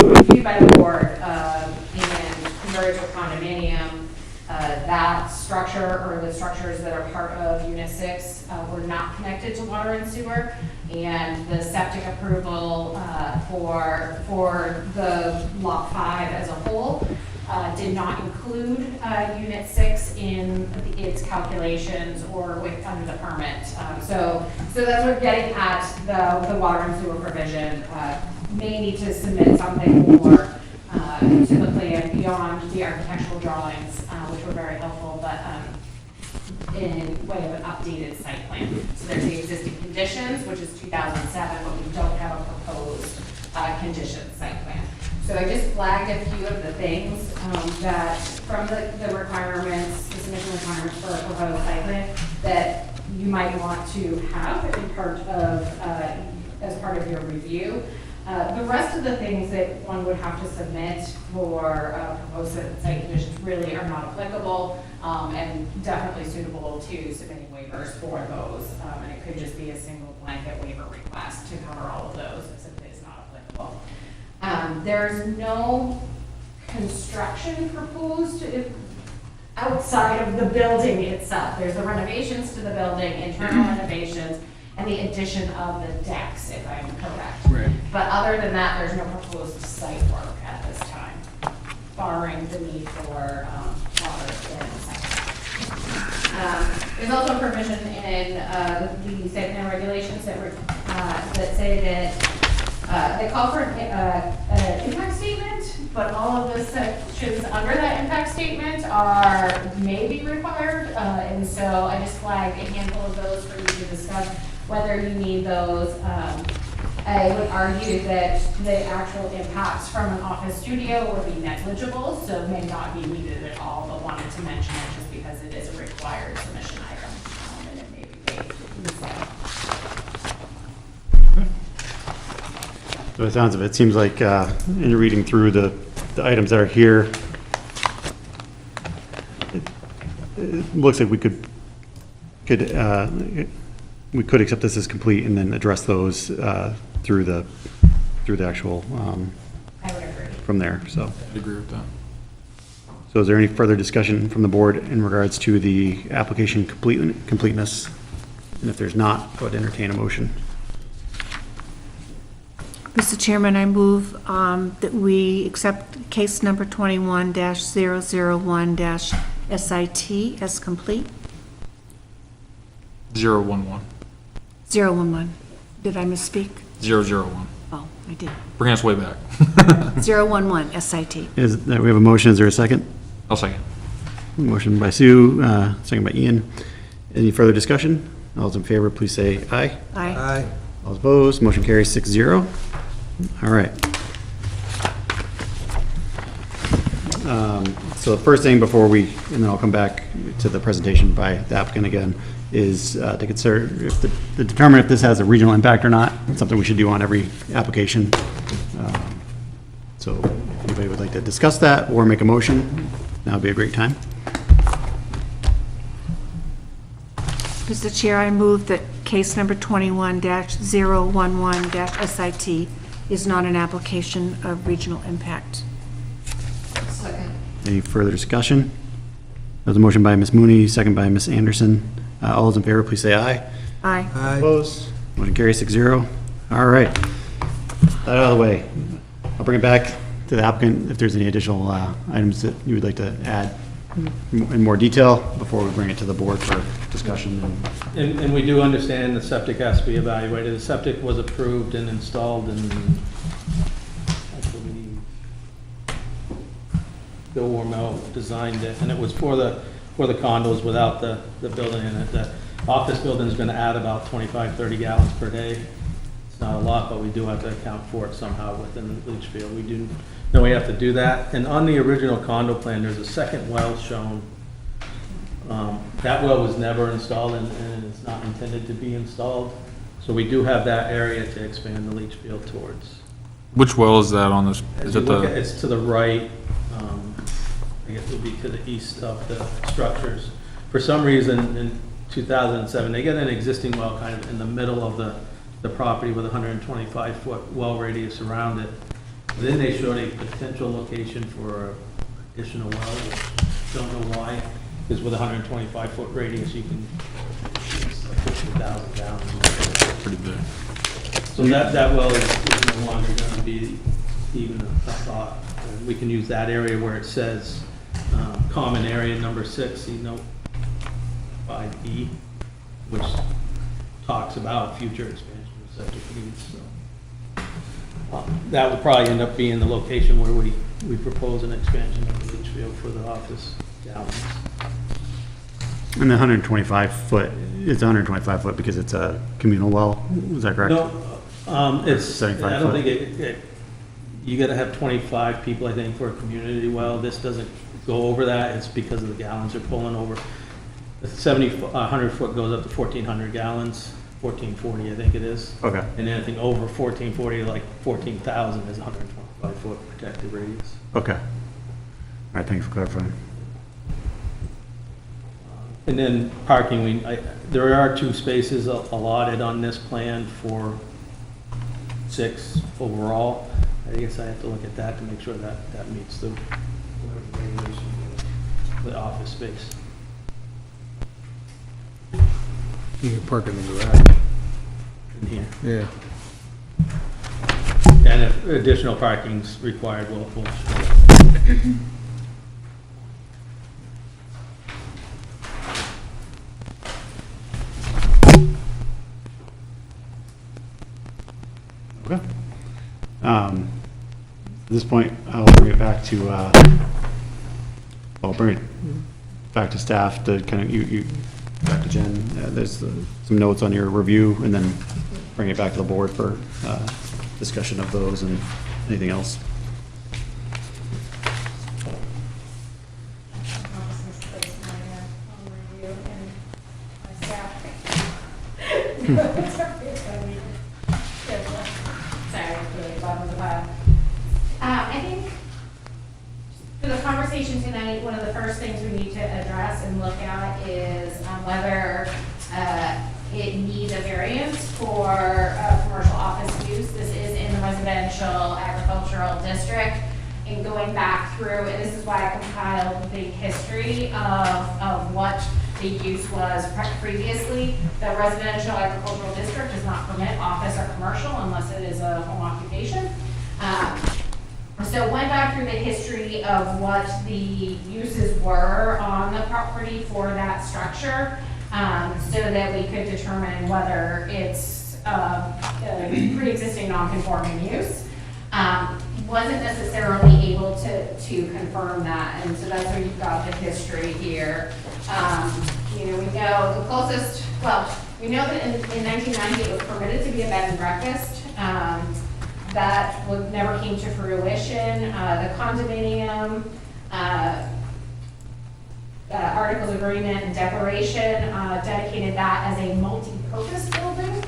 reviewed by the board and converted to a condominium, that structure or the structures that are part of Unit 6 were not connected to water and sewer, and the septic approval for the Lot 5 as a whole did not include Unit 6 in its calculations or under the permit. So that's what we're getting at the water and sewer provision. May need to submit something more to the plan beyond the architectural drawings, which were very helpful, but in way of an updated site plan. So there's the existing conditions, which is 2007, but we don't have a proposed condition site plan. So I just flagged a few of the things that from the requirements, the submission requirements for a proposed site plan that you might want to have as part of your review. The rest of the things that one would have to submit for proposed site conditions really are not applicable and definitely suitable to submitting waivers for those. And it could just be a single blanket waiver request to cover all of those if it is not applicable. There's no construction proposed outside of the building itself. There's the renovations to the building, internal renovations, and the addition of the decks, if I'm correct. Right. But other than that, there's no proposed site work at this time, barring the need for water and septic. There's also a provision in the site plan regulations that say that they call for an impact statement, but all of the sections under that impact statement may be required, and so I just flagged a handful of those for you to discuss whether you need those. I would argue that the actual impacts from an office studio would be negligible, so may not be needed at all, but wanted to mention it just because it is a required submission item, and it may be paid instead. So it sounds of it, seems like in reading through the items that are here, it looks like we could accept this as complete and then address those through the actual I would agree. from there. So, I'd agree with that. so is there any further discussion from the board in regards to the application completeness? And if there's not, I would entertain a motion. Mr. Chairman, I move that we accept case number 21-001-SIT as complete. 011. 011. Did I misspeak? 001. Oh, I did. Bring us way back. 011 SIT. We have a motion, is there a second? I'll second. Motion by Sue, second by Ian. Any further discussion? All those in favor, please say aye. Aye. Aye. All opposed, motion carries 6-0. All right. So the first thing before and then I'll come back to the presentation by the applicant again, is to consider to determine if this has a regional impact or not. It's something we should do on every application. So if anybody would like to discuss that or make a motion, now would be a great time. Mr. Chair, I move that case number 21-011-SIT is not an application of regional impact. Any further discussion? There's a motion by Ms. Mooney, second by Ms. Anderson. All those in favor, please say aye. Aye. Aye. Opposed? Motion carries 6-0. All right. That out of the way. I'll bring it back to the applicant if there's any additional items that you would like to add in more detail before we bring it to the board for discussion. And we do understand the septic has to be evaluated. The septic was approved and installed in, I believe, Bill Warmel designed it, and it was for the condos without the building in it. The office building is gonna add about 25, 30 gallons per day. It's not a lot, but we do have to account for it somehow within the leach field. We do know we have to do that. And on the original condo plan, there's a second well shown. That well was never installed and it's not intended to be installed. So we do have that area to expand the leach field towards. Which well is that on this? As Is you it look at, the, it's to the right, I guess it would be to the east of the structures. For some reason, in 2007, they got an existing well kind of in the middle of the property with a 125-foot well radius around it. Then they showed a potential location for additional well, which don't know why, because with a 125-foot radius, you can, it's like 50,000 gallons. pretty big? So that well is no longer going to be even a thought. We can use that area where it says common area number 6, see note 5E, which talks about future expansion of septic needs. So that would probably end up being the location where we propose an expansion of the leach field for the office gallons. And the 125 foot, it's 125 foot because it's a communal well, is that correct? No, it's, 75 I don't foot? think you gotta have 25 people, I think, for a community well. This doesn't go over that, it's because of the gallons are pulling over. The 100 foot goes up to 1,400 gallons, 1,440, I think it is. Okay. And anything over 1,440, like 14,000 is 125 foot protected radius. Okay. All right, thanks for clarifying. And then parking, there are 2 spaces allotted on this plan for 6 overall. I guess I have to look at that to make sure that meets the regulation for the office space. You can park in the garage. In here. Yeah. And if additional parking's required, we'll Okay. At this point, I'll bring it back to, I'll bring it back to staff to kind of, back to Jen. There's some notes on your review, and then bring it back to the board for discussion of those and anything else. I think for the conversation tonight, one of the first things we need to address and look at is whether it needs a variance for commercial office use. This is in the residential agricultural district. And going back through, and this is why I compiled the history of what the use was previously. The residential agricultural district does not permit office or commercial unless it is a home occupation. So went back through the history of what the uses were on the property for that structure, so that we could determine whether it's a pre-existing non-conforming use. Wasn't necessarily able to confirm that, and so that's where you've got the history here. We know the closest, well, we know that in 1990 it was permitted to be a bed and breakfast. That never came to fruition. The condominium, articles of agreement and declaration dedicated that as a multi-purpose building.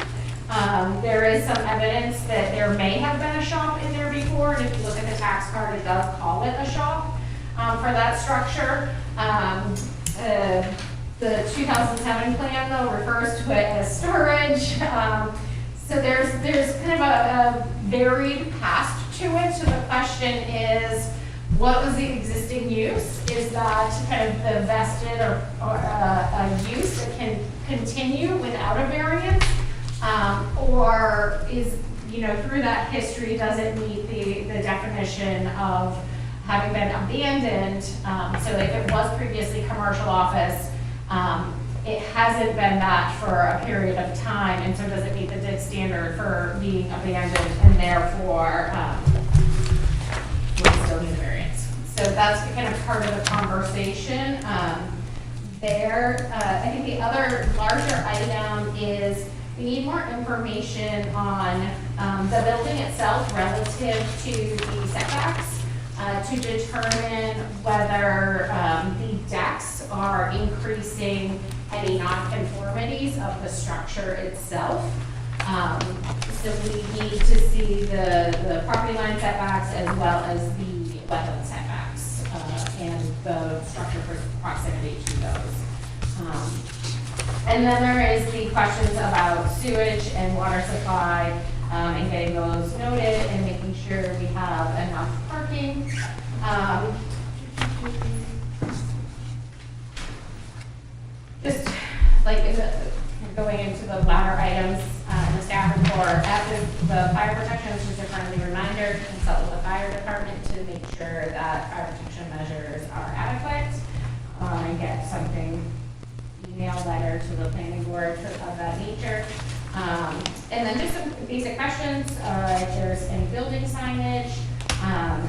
There is some evidence that there may have been a shop in there before, and if you look at the tax card, it does call it a shop for that structure. The 2007 plan, though, refers to it as storage. So there's kind of a varied past to it. So the question is, what was the existing use? Is that kind of the vested or a use that can continue without a variance? Or is, through that history, does it meet the definition of having been abandoned, so if it was previously commercial office, it hasn't been that for a period of time, and so does it meet the DID standard for being abandoned, and therefore, we still need a variance. So that's kind of part of the conversation. I think the other larger item is we need more information on the building itself relative to the setbacks to determine whether the decks are increasing any nonconformities of the structure itself. So we need to see the property line setbacks as well as the wetland setbacks and the structure proximity to those. And then there is the questions about sewage and water supply and getting those noted and making sure we have enough parking. Just like going into the latter items in the staff report, after the fire protection, this is a friendly reminder to consult with the fire department to make sure that fire protection measures are adequate and get something, email letter to the planning board of that nature. And then just some basic questions, if there's any building signage,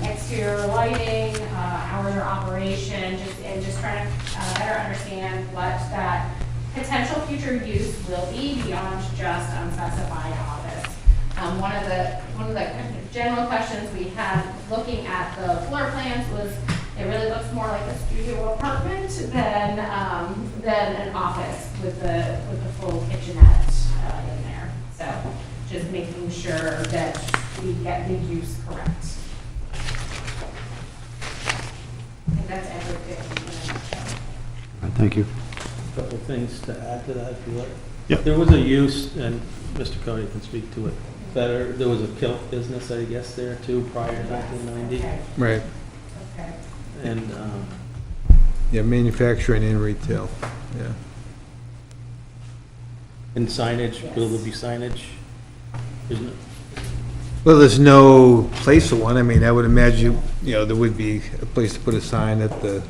exterior lighting, hours of operation, just trying to better understand what that potential future use will be beyond just unspecified office. One of the kind of general questions we had looking at the floor plans was it really looks more like a studio apartment than an office with the full kitchenette in there. So just making sure that we get the use correct. I think that's everything in a nutshell. All right, thank you. Couple things to add to that, if you like. Yep. There was a use, and Mr. Cody can speak to it better, there was a kilt business, I guess, there too, prior to 1990. Okay. Right. Okay. And, Yeah, manufacturing and retail, yeah. and signage, will there be signage? Isn't it? Well, there's no place for one. I mean, I would imagine, there would be a place to put a sign at the,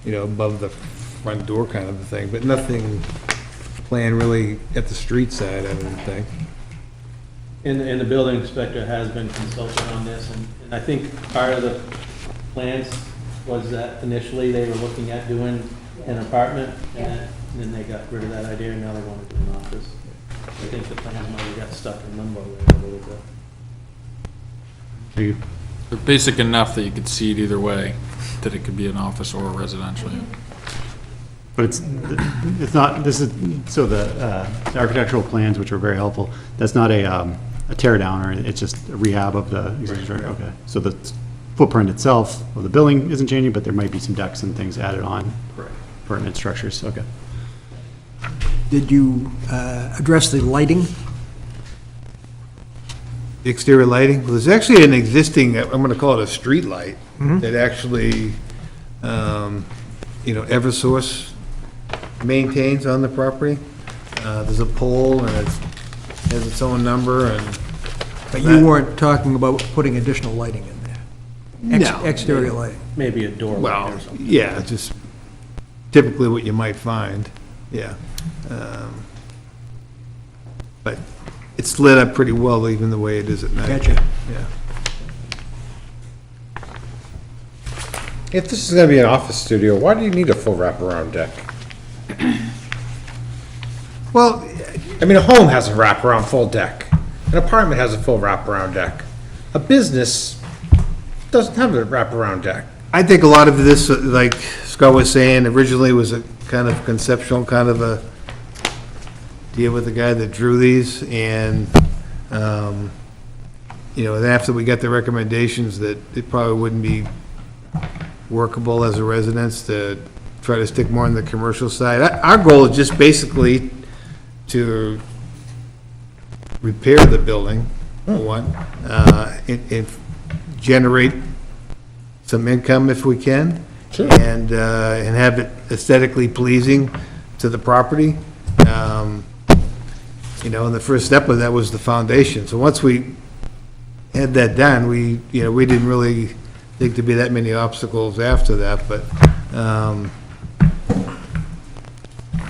above the front door kind of a thing, but nothing planned really at the street side, I would think. And the building inspector has been consulted on this, and I think part of the plans was that initially they were looking at doing an apartment, and then they got rid of that idea, and now they want to do an office. I think the plans might have got stuck in limbo there a little bit. Thank you. They're basic enough that you could see it either way, that it could be an office or a residential. But it's not, this is, so the architectural plans, which are very helpful, that's not a tear down, or it's just a rehab of the existing structure? Okay. So the footprint itself of the building isn't changing, but there might be some decks and things added on. Correct. Pertinent structures, okay. Did you address the lighting? The exterior lighting? Well, there's actually an existing, I'm going to call it a street light, that actually, Eversource maintains on the property. There's a pole, and it has its own number, and... But you weren't talking about putting additional lighting in there? No. Exterior lighting? Maybe a door light or something. Yeah, just typically what you might find, yeah. But it's lit up pretty well, even the way it is at night. Gotcha. Yeah. If this is gonna be an office studio, why do you need a full wraparound deck? Well, I mean, a home has a wraparound full deck. An apartment has a full wraparound deck. A business doesn't have a wraparound deck. I think a lot of this, like Scott was saying, originally was a kind of conceptual, kind of a deal with the guy that drew these, and, and after we got the recommendations that it probably wouldn't be workable as a residence to try to stick more on the commercial side. Our goal is just basically to repair the building, for one, and generate some income if we can. Sure. And have it aesthetically pleasing to the property. And the first step of that was the foundation. So once we had that done, we didn't really think there'd be that many obstacles after that, but,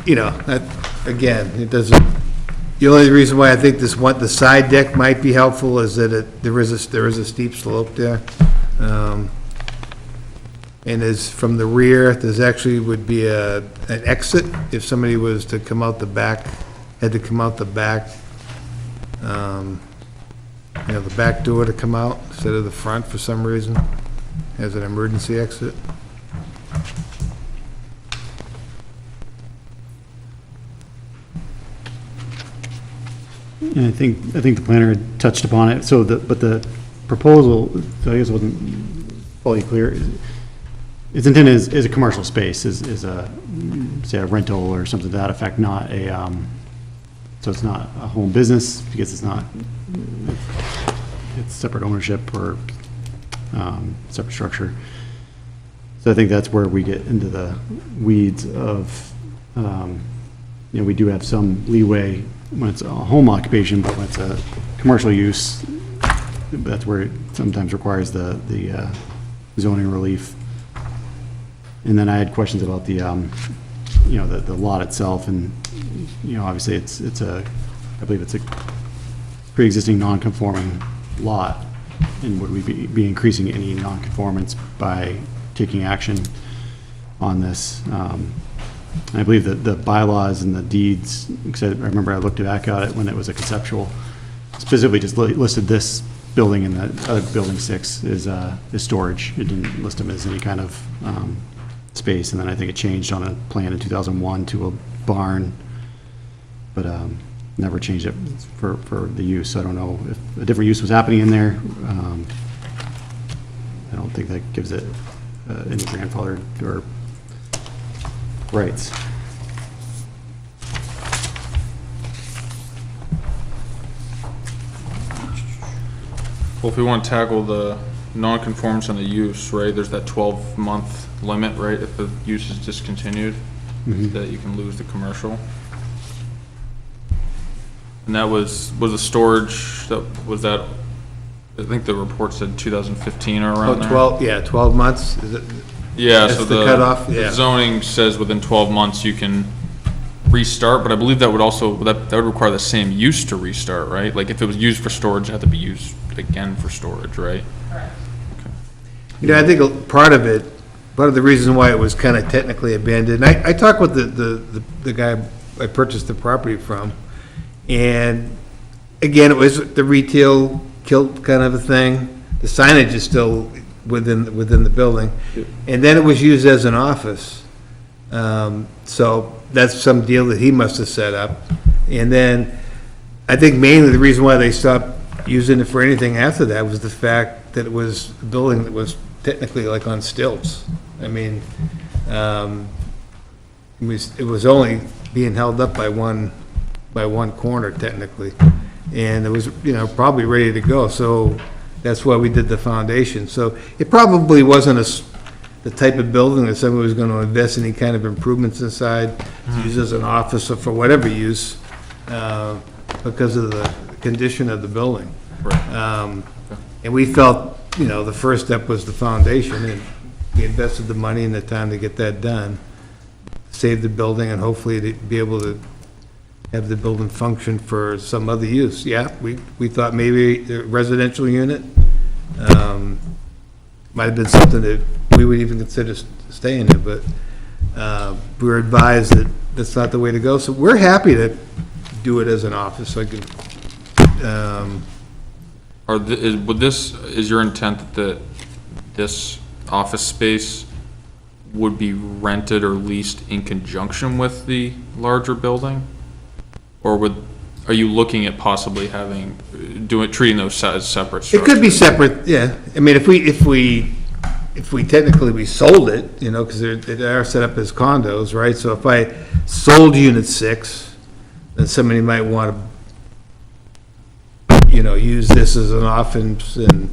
you know, that, again, it doesn't, the only reason why I think the side deck might be helpful is that there is a steep slope there. And as from the rear, there's actually would be an exit if somebody was to come out the back, had to come out the back, you know, the back door to come out instead of the front for some reason, as an emergency exit. And I think the planner had touched upon it, so but the proposal, so I guess it wasn't fully clear. Its intent is a commercial space, is a, say, a rental or something to that effect, not a, so it's not a home business, because it's separate ownership or separate structure. So I think that's where we get into the weeds of, you know, we do have some leeway when it's a home occupation, but when it's a commercial use, that's where it sometimes requires the zoning relief. And then I had questions about the, you know, the lot itself, and, you know, obviously it's a, I believe it's a pre-existing non-conforming lot, and would we be increasing any non-conformance by taking action on this? I believe that the bylaws and the deeds, because I remember I looked back at it when it was a conceptual, specifically just listed this building and the other building 6 is storage. It didn't list them as any kind of space, and then I think it changed on a plan in 2001 to a barn, but never changed it for the use. So I don't know if a different use was happening in there. I don't think that gives it any grandfather or rights. Well, if we want to tackle the non-conformance on the use, right, there's that 12-month limit, right, if the use is discontinued, that you can lose the commercial. And that was the storage, that, I think the report said 2015 or around there? 12 months, is it? Yeah, That's so the cutoff, the yeah. zoning says within 12 months you can restart, but I believe that would also, that would require the same use to restart, right? Like if it was used for storage, it had to be used again for storage, right? Correct. You know, I think part of the reason why it was kind of technically abandoned, I talked with the guy I purchased the property from, and again, it was the retail kilt kind of a thing. The signage is still within the building, and then it was used as an office. So that's some deal that he must have set up. And then I think mainly the reason why they stopped using it for anything after that was the fact that it was a building that was technically like on stilts. I mean, it was only being held up by one corner technically, and it was, you know, probably ready to go. So that's why we did the foundation. So it probably wasn't the type of building that somebody was going to invest any kind of improvements inside, use as an office or for whatever use, because of the condition of the building. Right. And we felt, you know, the first step was the foundation, and we invested the money and the time to get that done, save the building, and hopefully to be able to have the building function for some other use. Yeah, we thought maybe a residential unit, might have been something that we would even consider staying in, but we were advised that that's not the way to go. So we're happy to do it as an office. So I could, is your intent that this office space would be rented or leased in conjunction with the larger building? Or are you looking at possibly treating those as separate structures? it could be separate, yeah. I mean, if we technically sold it, you know, because they are set up as condos, right? So if I sold unit 6, then somebody might want to, you know, use this as an office and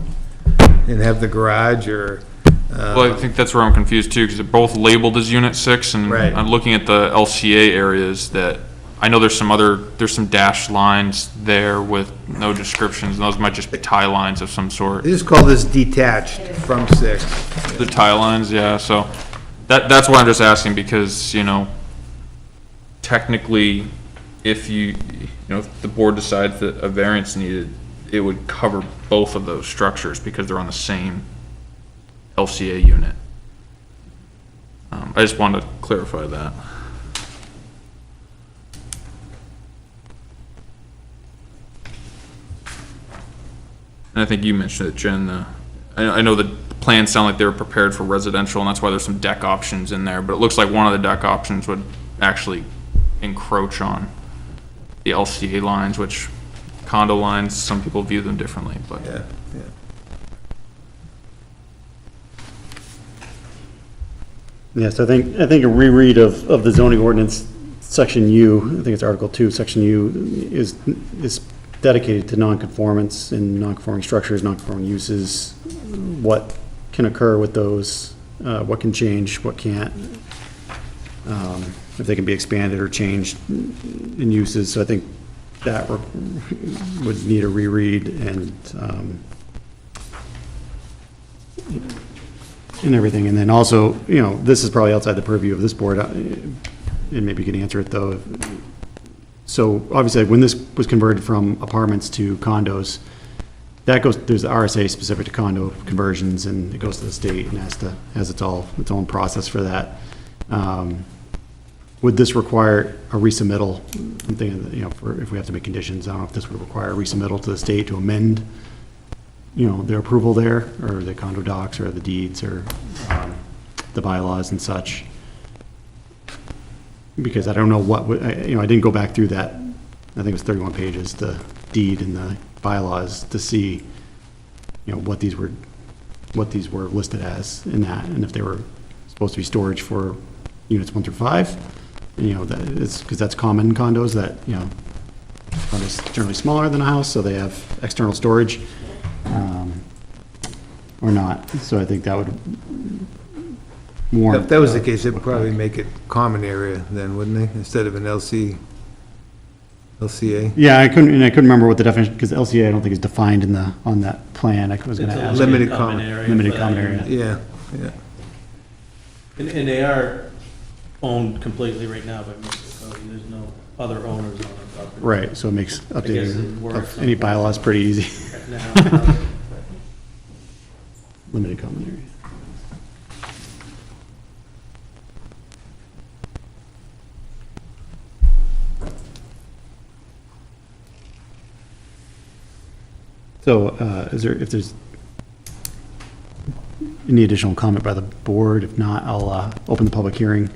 have the garage or. Well, I think that's where I'm confused too, because they're both labeled as Unit 6, and Right. I'm looking at the LCA areas that I know there's some dashed lines there with no descriptions, and those might just be tie lines of some sort. They just call this detached from 6. The tie lines, yeah, so that's why I'm just asking, because, technically, if if the board decides that a variance needed, it would cover both of those structures because they're on the same LCA unit. I just wanted to clarify that. And I think you mentioned it, Jen, I know the plans sound like they were prepared for residential, and that's why there's some deck options in there, but it looks like one of the deck options would actually encroach on the LCA lines, which condo lines, some people view them differently, but. Yeah, yeah. Yes, I think a reread of the zoning ordinance, section U, I think it's Article 2, section U, is dedicated to nonconformance and nonconforming structures, nonconforming uses, what can occur with those, what can change, what can't, if they can be expanded or changed in uses. So I think that would need a reread and everything. And then also, this is probably outside the purview of this board, and maybe you can answer it though. So obviously, when this was converted from apartments to condos, that goes, there's the RSA specific to condo conversions, and it goes to the state and has its own process for that. Would this require a resubmittal? I'm thinking, if we have to make conditions, I don't know if this would require a resubmittal to the state to amend, their approval there, or the condo docs, or the deeds, or the bylaws and such. Because I don't know what, I didn't go back through that, I think it was 31 pages, the deed and the bylaws, to see, what these were listed as in that, and if they were supposed to be storage for units 1 through 5. That it's, because that's common in condos, that, condos generally smaller than a house, so they have external storage, or not. So I think that would warrant. If that was the case, they'd probably make it common area then, wouldn't they, instead of an LCA? Yeah, I couldn't remember what the definition, because LCA I don't think is defined on that plan. I was going to It's a ask. Limited common area. Limited for common that area. unit. Yeah, yeah. And they are owned completely right now by Mr. Cody. There's no other owners on the property. Right, so it makes guess it updating works. of any bylaws pretty easy. Right now. Limited common area. So, if there's any additional comment by the board? If not, I'll open the public hearing.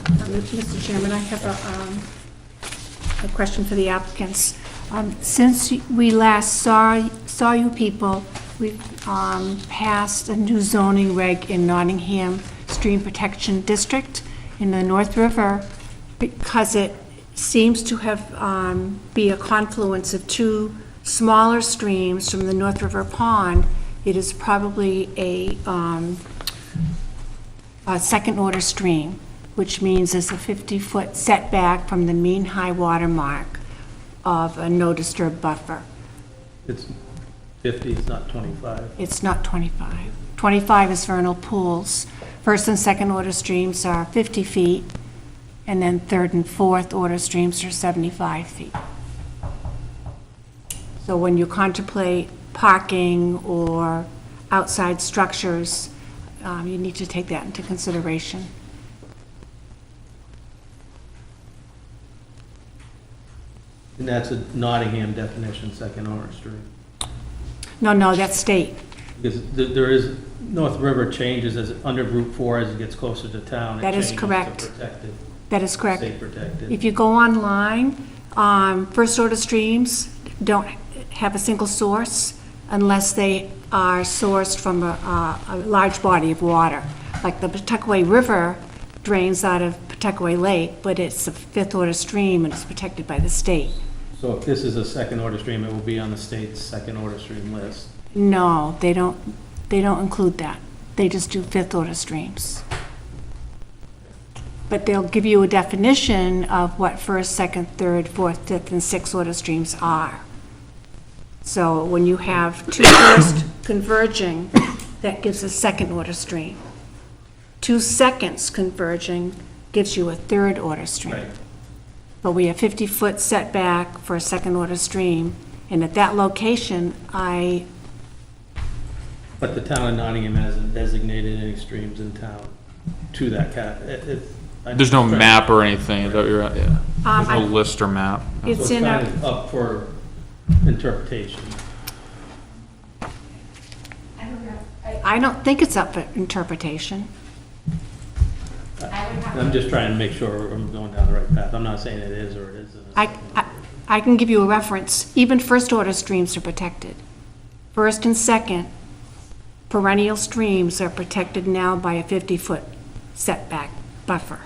Mr. Chairman, I have a question for the applicants. Since we last saw you people, we've passed a new zoning reg in Nottingham Stream Protection District in the North River, because it seems to have be a confluence of two smaller streams from the North River Pond. It is probably a second-order stream, which means there's a 50-foot setback from the mean high water mark of a no-disturb buffer. It's 50, it's not 25. It's not 25. 25 is vernal pools. First and second order streams are 50 feet, and then third and fourth order streams are 75 feet. So when you contemplate parking or outside structures, you need to take that into consideration. And that's a Nottingham definition, second order stream. No, that's state. Because there is, North River changes as, under Route 4 as it gets closer to town. That It is changes to correct. protected, That is correct. state protected. If you go online, first order streams don't have a single source unless they are sourced from a large body of water. Like the Pawtuckaway River drains out of Pawtuckaway Lake, but it's a fifth order stream and it's protected by the state. So if this is a second order stream, it will be on the state's second order stream list. No, they don't include that. They just do fifth order streams. but they'll give you a definition of what first, second, third, fourth, fifth, and sixth order streams are. So when you have two first converging, that gives a second order stream. Two seconds converging gives you a third order stream. Right. But we have 50-foot setback for a second order stream, and at that location, But the town of Nottingham hasn't designated any streams in town to that There's no map or anything, is that what you're at? Yeah. There's no I- list or map. So it's it's in kind a, of up for interpretation. I don't think it's up for interpretation. I'm just trying to make sure I'm going down the right path. I'm not saying it is or it isn't. I can give you a reference. Even first order streams are protected. First and second perennial streams are protected now by a 50-foot setback buffer,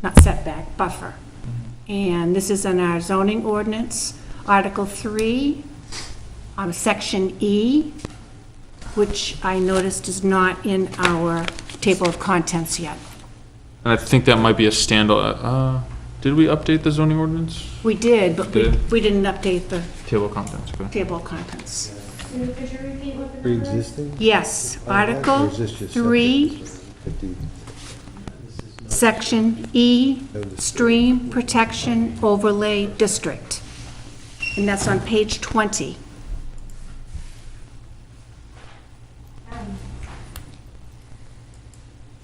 not setback, buffer. And this is in our zoning ordinance, Article 3, Section E, which I noticed is not in our table of contents yet. And I think that might be a standalone, did we update the zoning ordinance? We did, but we didn't update the Table of contents, okay. table of contents. Could you repeat what the number is? Pre-existing? Yes, Or Article is this just 3, subject to 50? Section E, Stream Protection Overlay District. And that's on page 20.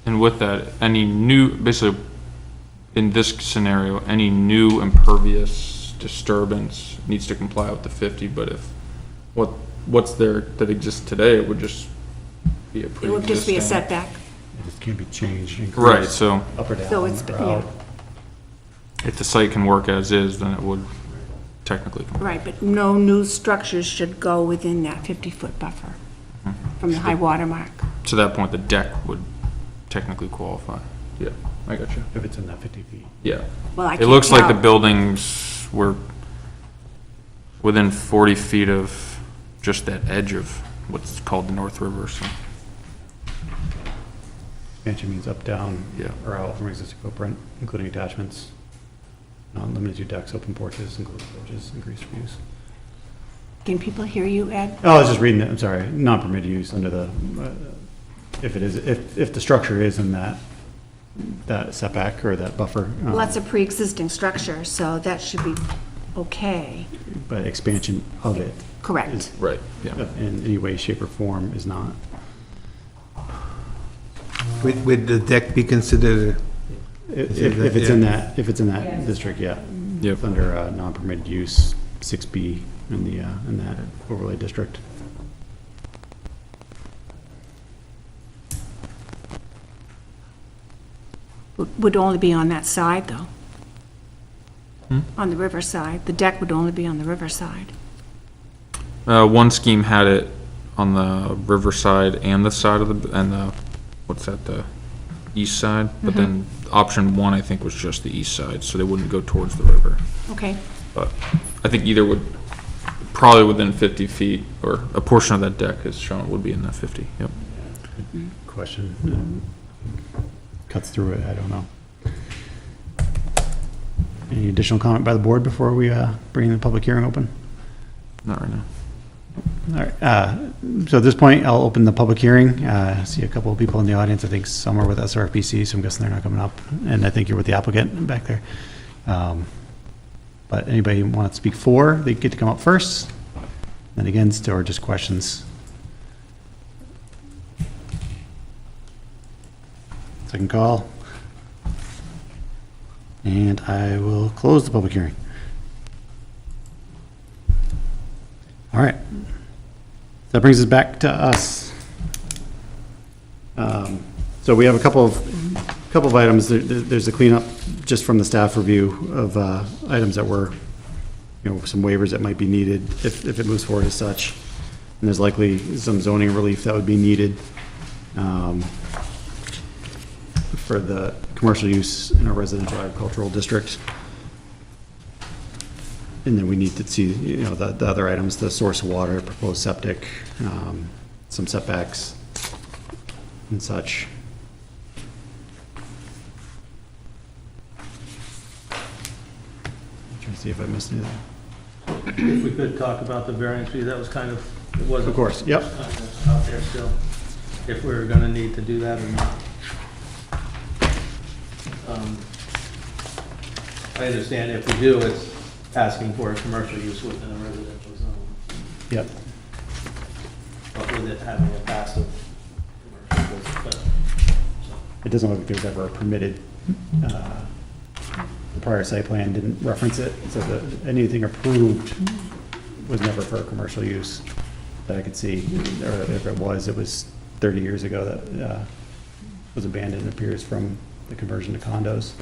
And with that, any new, basically, in this scenario, any new impervious disturbance needs to comply with the 50, but if, what's there that exists today, it would just be a It pre-existing. would just be a setback. It just can't be changed. increased, Right, so Up or down. So it's, or yeah, out. if the site can work as is, then it would technically comply. right, but no new structures should go within that 50-foot buffer from the high water mark. To that point, the deck would technically qualify. Yeah, I got you. If it's in that 50 feet. Yeah. Well, I It can't looks like the tell. buildings were within 40 feet of just that edge of what's called the North River, so. Expansion means up, down, Yeah. or out from existing footprint, including attachments. Non-limited to decks, open porches, including porches, increased views. Can people hear you, Ed? Oh, I was just reading it, I'm sorry, non-permitted use under the, if it is, if the structure is in that setback or that buffer. Well, that's a pre-existing structure, so that should be okay. But expansion of it Correct. Right, yeah. in any way, shape, or form is not. Would the deck be considered, If it's in that, Yes. district, yeah. Yep. It's under non-permitted use, 6B in the, in that overlay district. Would only be on that side, though. Hmm? On the river side. The deck would only be on the river side. One scheme had it on the riverside and the side of the, and the, what's that, the east side? But then option one, I think, was just the east side, so they wouldn't go towards the river. Okay. But I think either would, probably within 50 feet, or a portion of that deck is shown would be in that 50, yep. Question. Cuts through it, I don't know. Any additional comment by the board before we bring the public hearing open? Not right now. All right, so at this point, I'll open the public hearing. I see a couple of people in the audience. I think some are with SRPC, so I'm guessing they're not coming up. And I think you're with the applicant back there. But anybody want to speak for, they get to come up first, then against, or just questions. Second call. And I will close the public hearing. All right. That brings us back to us. So we have a couple of items. There's a cleanup just from the staff review of items that were, some waivers that might be needed if it moves forward as such. And there's likely some zoning relief that would be needed for the commercial use in a residential agricultural district. And then we need to see, the other items, the source of water, proposed septic, some setbacks and such. me see if I missed anything. If we could talk about the variance fee, that was kind of, it wasn't. Of course, yep. kind of out there still, if we were gonna need to do that or not. I understand if we do, it's asking for a commercial use within a residential zone, Yep. but with it having a passive commercial use, but, It doesn't look like there was ever a permitted, the prior site plan didn't reference it, so that anything approved was never for a commercial use that I could see, or if it was 30 years ago that was abandoned, it appears, from the conversion to condos.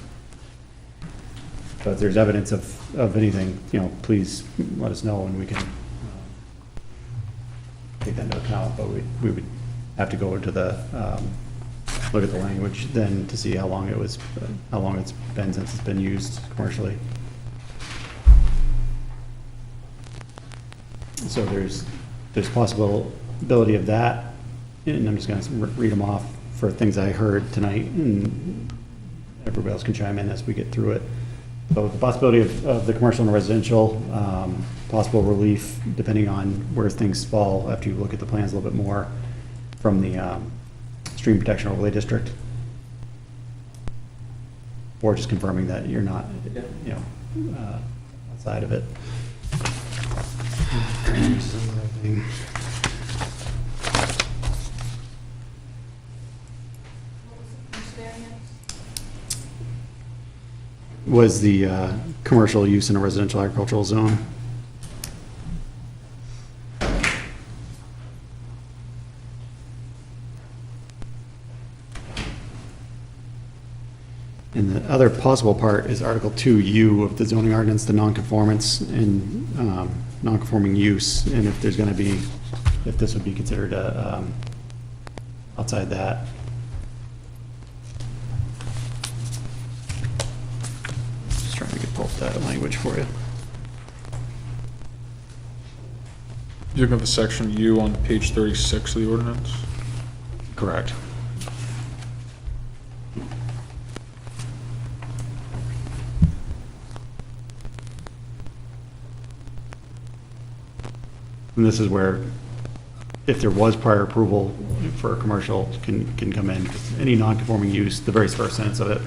But if there's evidence of anything, please let us know and we can take that into account, but we would have to go into the, look at the language then to see how long it's been since it's been used commercially. So there's possibility of that, and I'm just gonna read them off for things I heard tonight, and everybody else can chime in as we get through it. So the possibility of the commercial and residential, possible relief depending on where things fall after you look at the plans a little bit more from the stream protection overlay district. Or just confirming that you're not, outside of it. Was the commercial use in a residential agricultural zone. And the other possible part is Article 2U of the zoning ordinance, the nonconformance and nonconforming use, and if there's gonna be, if this would be considered outside that. Just trying to get both that language for you. You're looking at the section U on page 36 of the ordinance? Correct. And this is where, if there was prior approval for a commercial, can come in. Any non-conforming use, the very first sentence of it,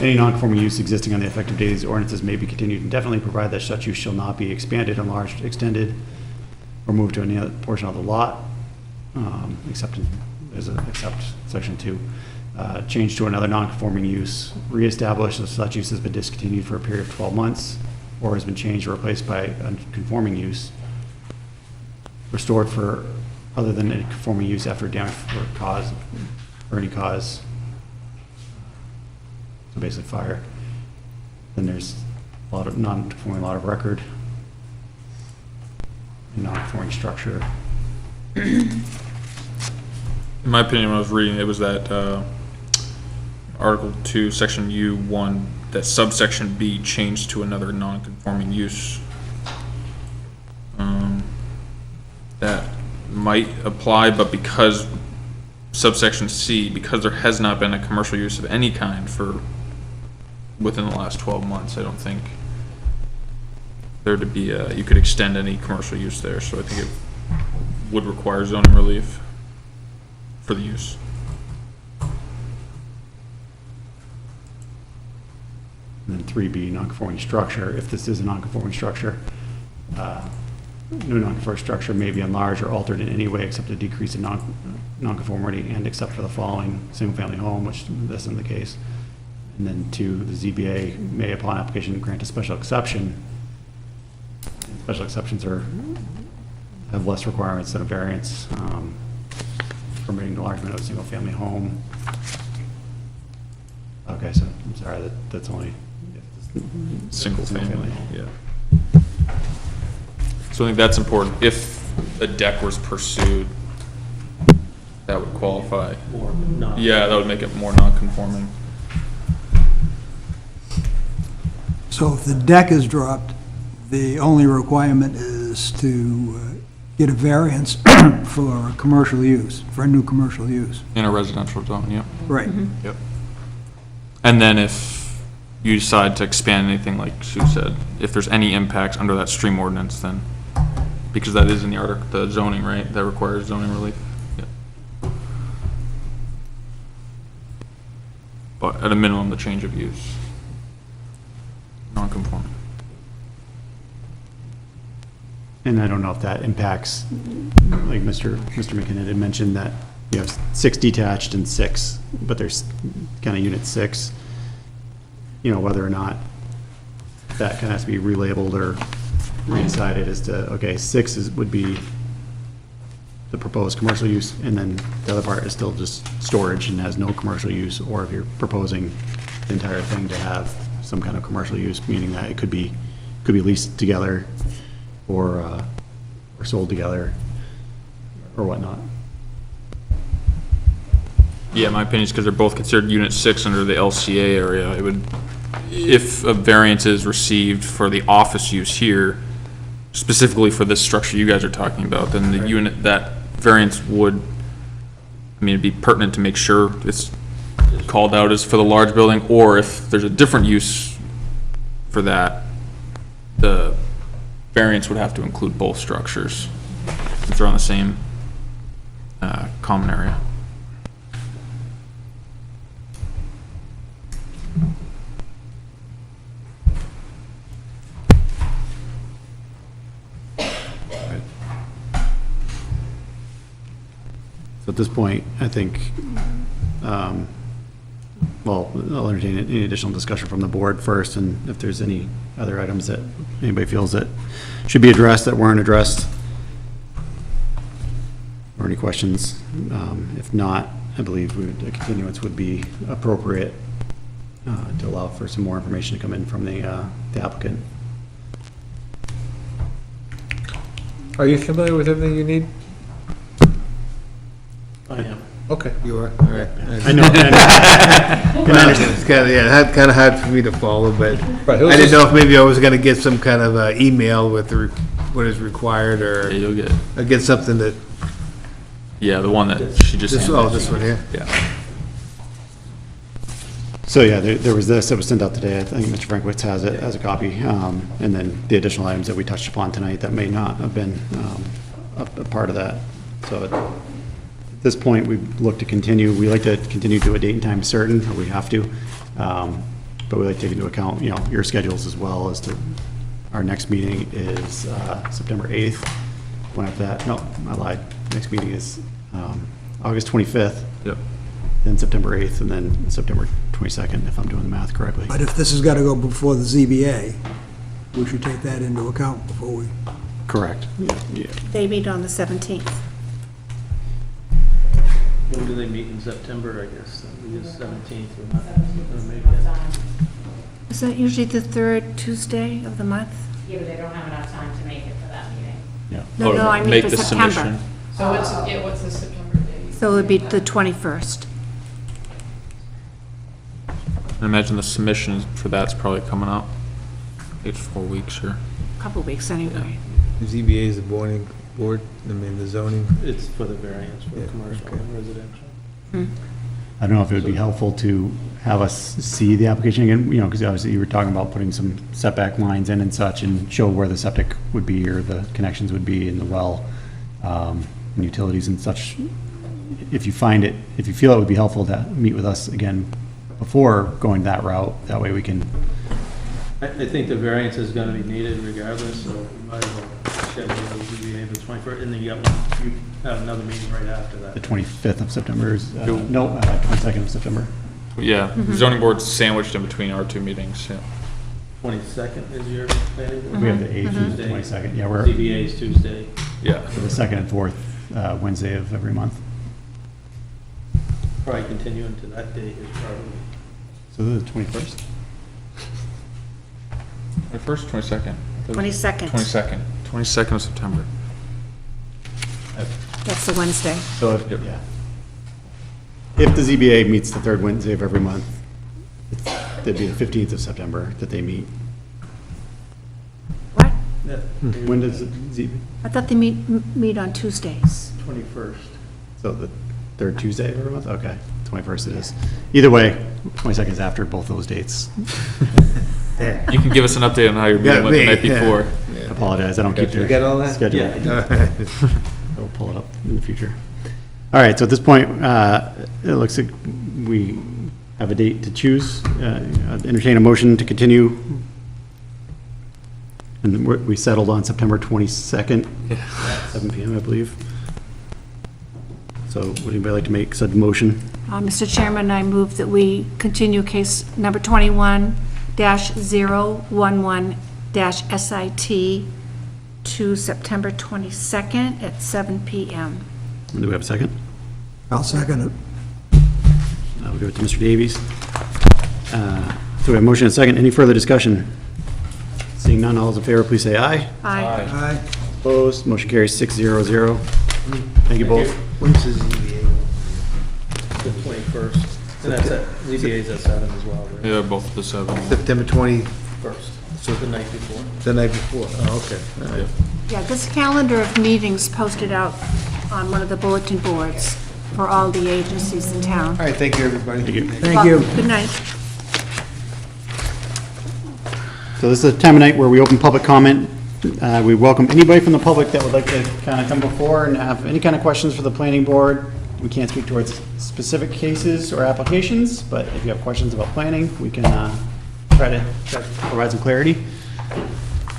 any non-conforming use existing on the effective date of these ordinances may be continued indefinitely, provided that such use shall not be expanded, enlarged, extended, or moved to any other portion of the lot, except section 2. Change to another non-conforming use, reestablished if such use has been discontinued for a period of 12 months, or has been changed or replaced by a conforming use, restored for other than a conforming use after damage or any cause. So basically fire. Then there's a lot of non-conforming lot of record, non-conforming structure. In my opinion, when I was reading, it was that Article 2, Section U1, that subsection B changed to another non-conforming use. That might apply, but because subsection C, because there has not been a commercial use of any kind for within the last 12 months, I don't think there to be you could extend any commercial use there, so I think it would require zoning relief for the use. And then 3B, non-conforming structure. If this is a non-conforming structure, no non-conforming structure may be enlarged or altered in any way except a decrease in non-conformity and except for the following: single-family home, which this isn't the case. And then 2, the ZBA may, upon application, grant a special exception. Special exceptions have less requirements than a variance, permitting enlargement of a single-family home. Okay, so I'm sorry, that's only Single family, yeah. So I think that's important. If a deck was pursued, that would qualify. or not. Yeah, that would make it more non-conforming. So if the deck is dropped, the only requirement is to get a variance for commercial use, for a new commercial use. In a residential zone, yep. Right. Yep. And then if you decide to expand anything like Sue said, if there's any impacts under that stream ordinance, then, because that is in the zoning, right? That requires zoning relief. Yeah. But at a minimum, the change of use, non-conforming. And I don't know if that impacts, like Mr. McKinnon had mentioned that you have 6 detached and 6, but there's kind of unit 6, you know, whether or not that kind of has to be relabeled or re-decided as to, okay, 6 would be the proposed commercial use, and then the other part is still just storage and has no commercial use, or if you're proposing the entire thing to have some kind of commercial use, meaning that it could be leased together or sold together or whatnot. Yeah, my opinion is because they're both considered unit 6 under the LCA area. It would, if a variance is received for the office use here, specifically for this structure you guys are talking about, then the unit, that variance would, I mean, it'd be pertinent to make sure it's called out as for the large building, or if there's a different use for that, the variance would have to include both structures if they're on the same common area. So at this point, I think, well, I'll entertain any additional discussion from the board first, and if there's any other items that anybody feels that should be addressed that weren't addressed, or any questions. If not, I believe a continuance would be appropriate to allow for some more information to come in from the applicant. Are you familiar with everything you need? I am. Okay. You are, all right. I know. It's kind of, yeah, kind of hard for me to follow, but Right, it was I didn't just- know if maybe I was gonna get some kind of email with what is required, Yeah, or you'll get, get something that, yeah, the one that she just handed. this one here. Yeah. So, yeah, there was this that was sent out today. I think Mr. Frankwitz has it as a copy. And then the additional items that we touched upon tonight that may not have been a part of that. So at this point, we look to continue. We like to continue to a date and time certain, or we have to. But we like to take into account, you know, your schedules as well as to, our next meeting is September 8th. One after that, no, I lied. Next meeting is August 25th. Yep. Then September 8th, and then September 22nd, if I'm doing the math correctly. But if this has got to go before the ZBA, we should take that into account before we... Correct. Yeah. They meet on the 17th. When do they meet in September, I guess? We get 17th. We're not gonna make Enough it. time. Is that usually the third Tuesday of the month? Yeah, but they don't have enough time to make it for that meeting. Yeah. No, no, I mean Make for the September. submission. So what's the September date? So it would be the 21st. I imagine the submission for that's probably coming up. It's 4 weeks or. Couple weeks anyway. The ZBA is the board, I mean, the zoning. It's for the variance for Yeah, commercial okay. and residential. I don't know if it would be helpful to have us see the application again, you know, because obviously you were talking about putting some setback lines in and such, and show where the septic would be, or the connections would be in the well, and utilities and such. If you find it, if you feel it would be helpful to meet with us again before going that route, that way we can, I think the variance is gonna be needed regardless, so we might as well schedule the ZBA for 21st, and then you have another meeting right after the that. 25th of September is, Cool. no, 22nd of September. Yeah, zoning board's sandwiched in between our two meetings, yeah. 22nd is your planning board? We have the 8th and the Tuesday. 22nd, yeah, we're ZBA is Tuesday. Yeah. the second and fourth Wednesday of every month. Probably continue into that date is probably, So the 21st? 21st, 22nd? 22nd. 22nd. 22nd of September. That's the Wednesday. So if, yeah. If the ZBA meets the third Wednesday of every month, it'd be the 15th of September that they meet. What? yeah, When does the ZBA? I thought they meet on Tuesdays. 21st. So the third Tuesday of every month? Okay, 21st it is. Either way, 22nd is after both those dates. You can give us an update on how you're meeting with the night before. I apologize, I don't keep You their get all that? schedule. Yeah. I'll pull it up in the future. All right, so at this point, it looks like we have a date to choose. I'd entertain a motion to continue. And we settled on September 22nd, 7 PM, I believe. So would anybody like to make said motion? Mr. Chairman, I move that we continue case number 21-011-SIT to September 22nd at 7 PM. Do we have a second? I'll second it. We'll give it to Mr. Davies. So we have a motion and a second. Any further discussion? Seeing none, all those in favor, please say aye. Aye. Aye. Opposed, motion carries 600. Thank you both. When's the ZBA? The 21st, and that's at, ZBA's at 7 as well, right? Yeah, both the 7. September 20, First, so the night before. the night before. Oh, okay. All right. Yeah, this calendar of meetings posted out on one of the bulletin boards for all the agencies in town. All right, thank you, everybody. Thank you. Thank you. Good night. So this is a time of night where we open public comment. We welcome anybody from the public that would like to kind of come before and have any kind of questions for the planning board. We can't speak towards specific cases or applications, but if you have questions about planning, we can try to provide some clarity.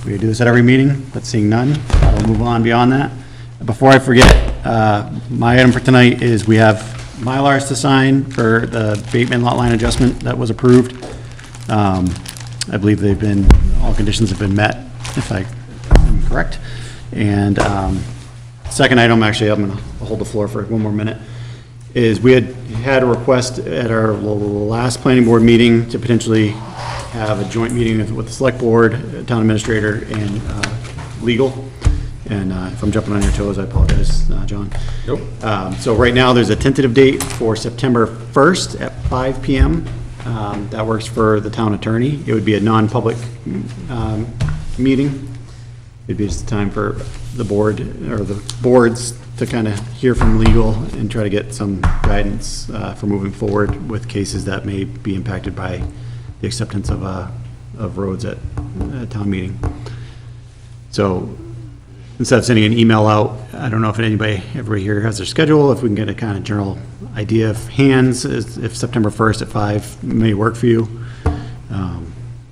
We do this at every meeting, but seeing none, I'll move on beyond that. Before I forget, my item for tonight is we have Mylars to sign for the Bateman lot line adjustment that was approved. I believe all conditions have been met, if I'm correct. And second item, actually, I'm going to hold the floor for one more minute, is we had a request at our last planning board meeting to potentially have a joint meeting with the select board, town administrator, and legal. And if I'm jumping on your toes, I apologize, John. Nope. So right now, there's a tentative date for September 1st at 5 PM. That works for the town attorney. It would be a non-public meeting. It'd be just a time for the board, or the boards, to kind of hear from legal and try to get some guidance for moving forward with cases that may be impacted by the acceptance of roads at a town meeting. So instead of sending an email out, I don't know if everybody here has their schedule, if we can get a kind of general idea of hands, if September 1st at 5 may work for you.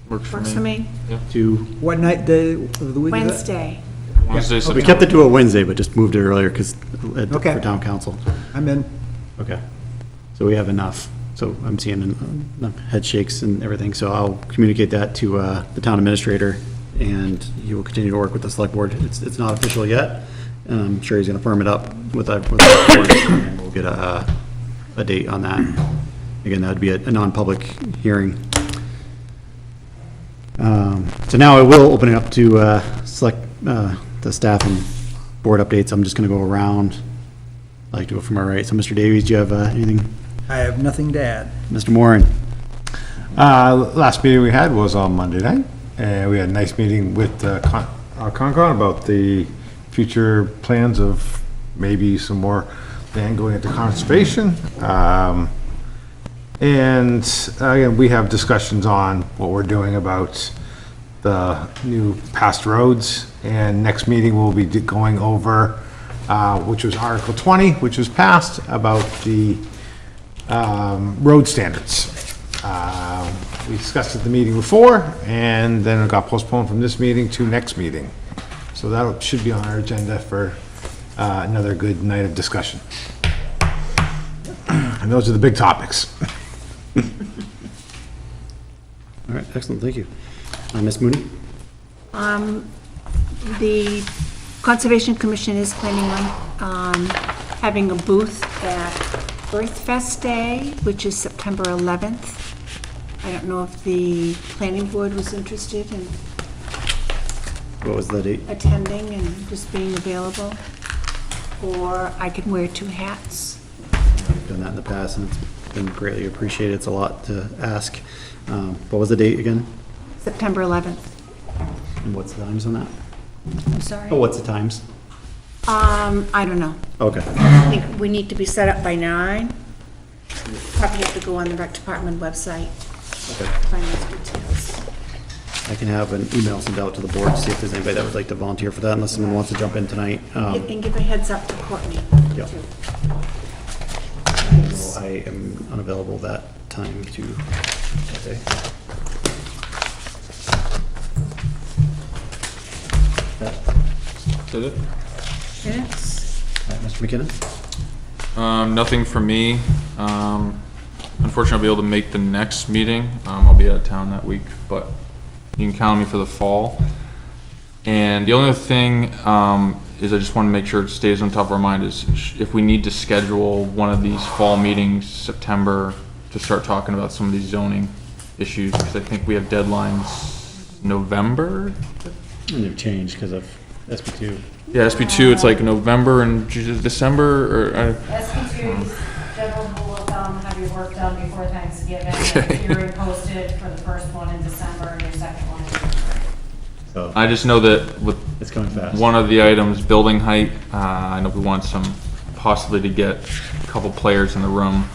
Works Works for me. To, What night day of the week is that? Wednesday. Wednesday, we September. kept it to a Wednesday, but just moved it earlier because, Okay. for town council. I'm in. Okay. So we have enough. So I'm seeing enough head shakes and everything, so I'll communicate that to the town administrator, and he will continue to work with the select board. It's not official yet, and I'm sure he's gonna firm it up with the board, and we'll get a date on that. Again, that'd be a non-public hearing. So now I will open it up to select the staff and board updates. I'm just gonna go around, I like to go from my right. So Mr. Davies, do you have anything? I have nothing to add. Mr. Moran? Last meeting we had was on Monday night, and we had a nice meeting with Concon about the future plans of maybe some more land going into conservation. And again, we have discussions on what we're doing about the new past roads, and next meeting we'll be going over, which was Article 20, which was passed, about the road standards. We discussed at the meeting before, and then it got postponed from this meeting to next meeting. So that should be on our agenda for another good night of discussion. And those are the big topics. All right, excellent, thank you. Ms. Mooney? The Conservation Commission is planning on having a booth at Earth Fest Day, which is September 11th. I don't know if the planning board was interested in What was the date? attending and just being available, or I can wear 2 hats. I've done that in the past, and it's been greatly appreciated. It's a lot to ask. What was the date again? September 11th. And what's the times on that? I'm sorry. Oh, what's the times? I don't know. Okay. I think we need to be set up by 9. probably have to go on the rec department website, Okay. find those details. I can have an email sent out to the board to see if there's anybody that would like to volunteer for that, unless someone wants to jump in tonight. And give a heads up to Courtney, Yeah. too. I am unavailable that time to, that day. Did it? Minutes? Mr. McKinnon? Nothing for me. Unfortunately, I'll be able to make the next meeting. I'll be out of town that week, but you can count on me for the fall. And the only other thing is I just want to make sure it stays on top of our mind is if we need to schedule one of these fall meetings, September, to start talking about some of these zoning issues, because I think we have deadlines November? And they've changed because of SB2. Yeah, SB2, it's like November and December, or, SB2's general rule of thumb, have your work done before Thanksgiving, hearing posted for the first one in December and your second one in January. So I just know that with it's coming fast. one of the items, building height, I know we want possibly to get a couple players in the room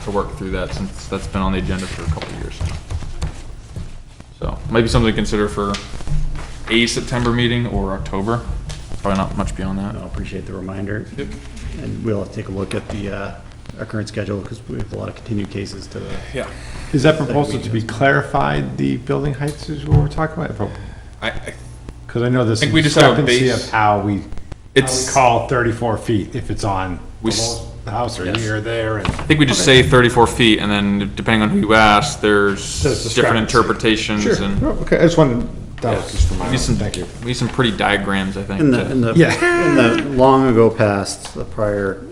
to work through that, since that's been on the agenda for a couple of years. So, might be something to consider for a September meeting or October. Probably not much beyond that. I appreciate the reminder. Yep. And we'll have to take a look at our current schedule, because we have a lot of continued cases to, Yeah. Is that proposal to be clarified, the building heights is what we're talking about? I Because I know there's think some we just have a discrepancy base- of how we It's- call 34 feet, if it's on We below the house or yes. here or there, and think we just say 34 feet, and then depending on who you ask, there's There's different discrepancy. interpretations and. Oh, okay, I just wanted, that was just for my, We need some, thank you. we need some pretty diagrams, I think. in to- the Yeah. in the long ago past, the prior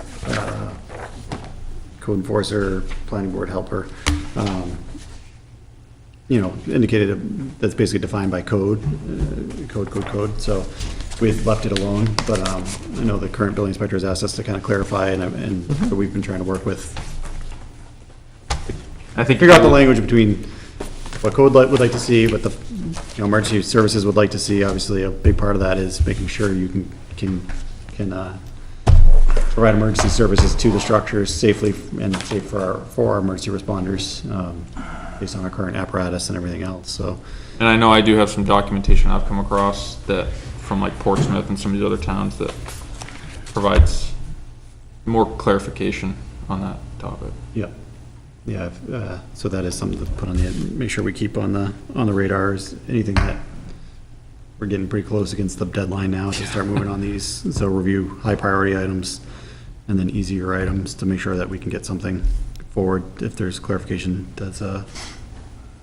code enforcer, planning board helper, indicated that's basically defined by code, code. So we've left it alone, but I know the current building inspector has asked us to kind of clarify, and so we've been trying to work with, I think. figure out the language between what code would like to see, what the, emergency services would like to see. Obviously, a big part of that is making sure you can provide emergency services to the structures safely and safe for our emergency responders, based on our current apparatus and everything else, so. And I know I do have some documentation I've come across that, from like Portsmouth and some of these other towns, that provides more clarification on that topic. Yep. Yeah, so that is something to put on make sure we keep on the radars, anything that, we're getting pretty close against the deadline now to start moving on these, so review high priority items and then easier items to make sure that we can get something forward if there's clarification, that's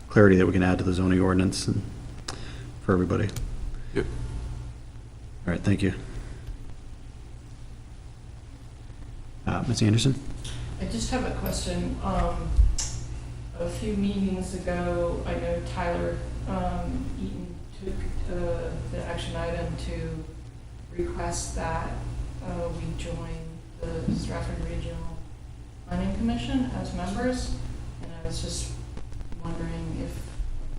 clarity that we can add to the zoning ordinance and for everybody. Yep. All right, thank you. Ms. Anderson? I just have a question. A few meetings ago, I know Tyler Eaton took the action item to request that we join the Stratford Regional Planning Commission as members, and I was just wondering if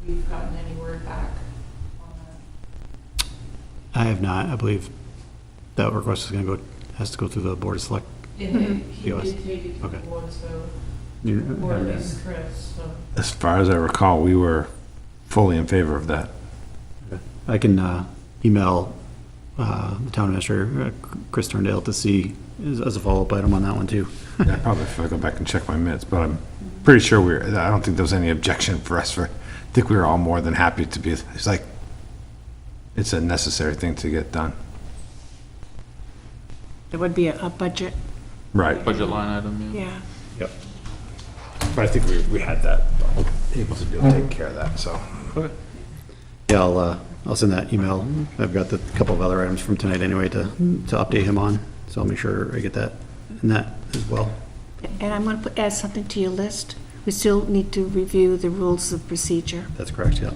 we've gotten any word back on that. I have not. I believe that request has to go through the Board of Select. He POS. did take it to Okay. the board, so, You- or at least Chris, so. As far as I recall, we were fully in favor of that. I can email the town administrator, Chris Turndale, to see as a follow-up item on that one too. Yeah, probably if I go back and check my minutes, but I'm pretty sure I don't think there was any objection for us I think we were all more than happy to be, it's a necessary thing to get done. There would be a budget, Right. Budget line item, yeah. yeah. Yep. But I think we had that, able to take care of that, so. Yeah, I'll send that email. I've got the couple of other items from tonight anyway to update him on, so I'll make sure I get that in that as well. And I'm going to add something to your list. We still need to review the rules of procedure. That's correct, yeah.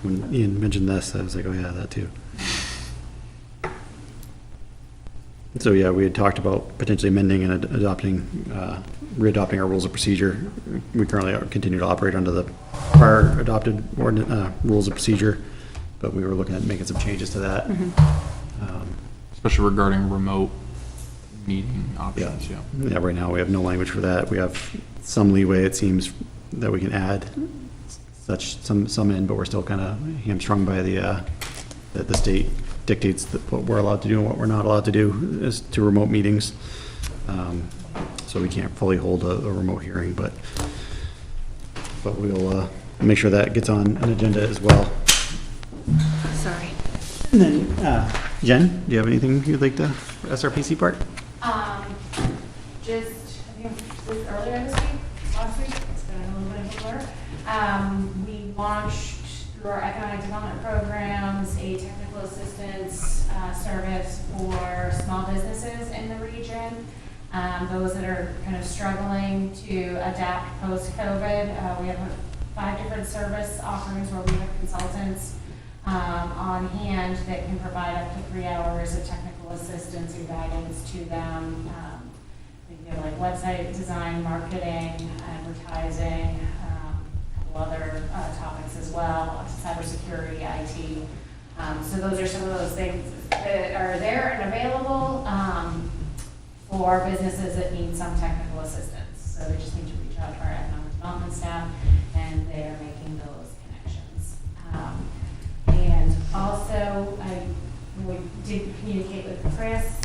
When Ian mentioned this, I was like, oh yeah, that too. So, yeah, we had talked about potentially amending and readopting our rules of procedure. We currently continue to operate under the prior adopted rules of procedure, but we were looking at making some changes to that. Especially regarding remote meeting options, yeah. Yeah, right now we have no language for that. We have some leeway, it seems, that we can add some in, but we're still kind of hamstrung by that the state dictates what we're allowed to do and what we're not allowed to do as to remote meetings. So we can't fully hold a remote hearing, but we'll make sure that gets on an agenda as well. Sorry. And then, Jen, do you have anything you'd like to, SRPC part? Just, I think it was earlier this week, last week, it's been a little bit of a blur. We launched through our economic development programs, a technical assistance service for small businesses in the region. Those that are kind of struggling to adapt post-COVID. We have 5 different service offerings where we have consultants on hand that can provide up to 3 hours of technical assistance and guidance to them. Like website design, marketing, advertising, a couple other topics as well, cybersecurity, IT. So those are some of those things that are there and available for businesses that need some technical assistance. So they just need to reach out to our economic development staff, and they are making those connections. And also, we did communicate with Chris.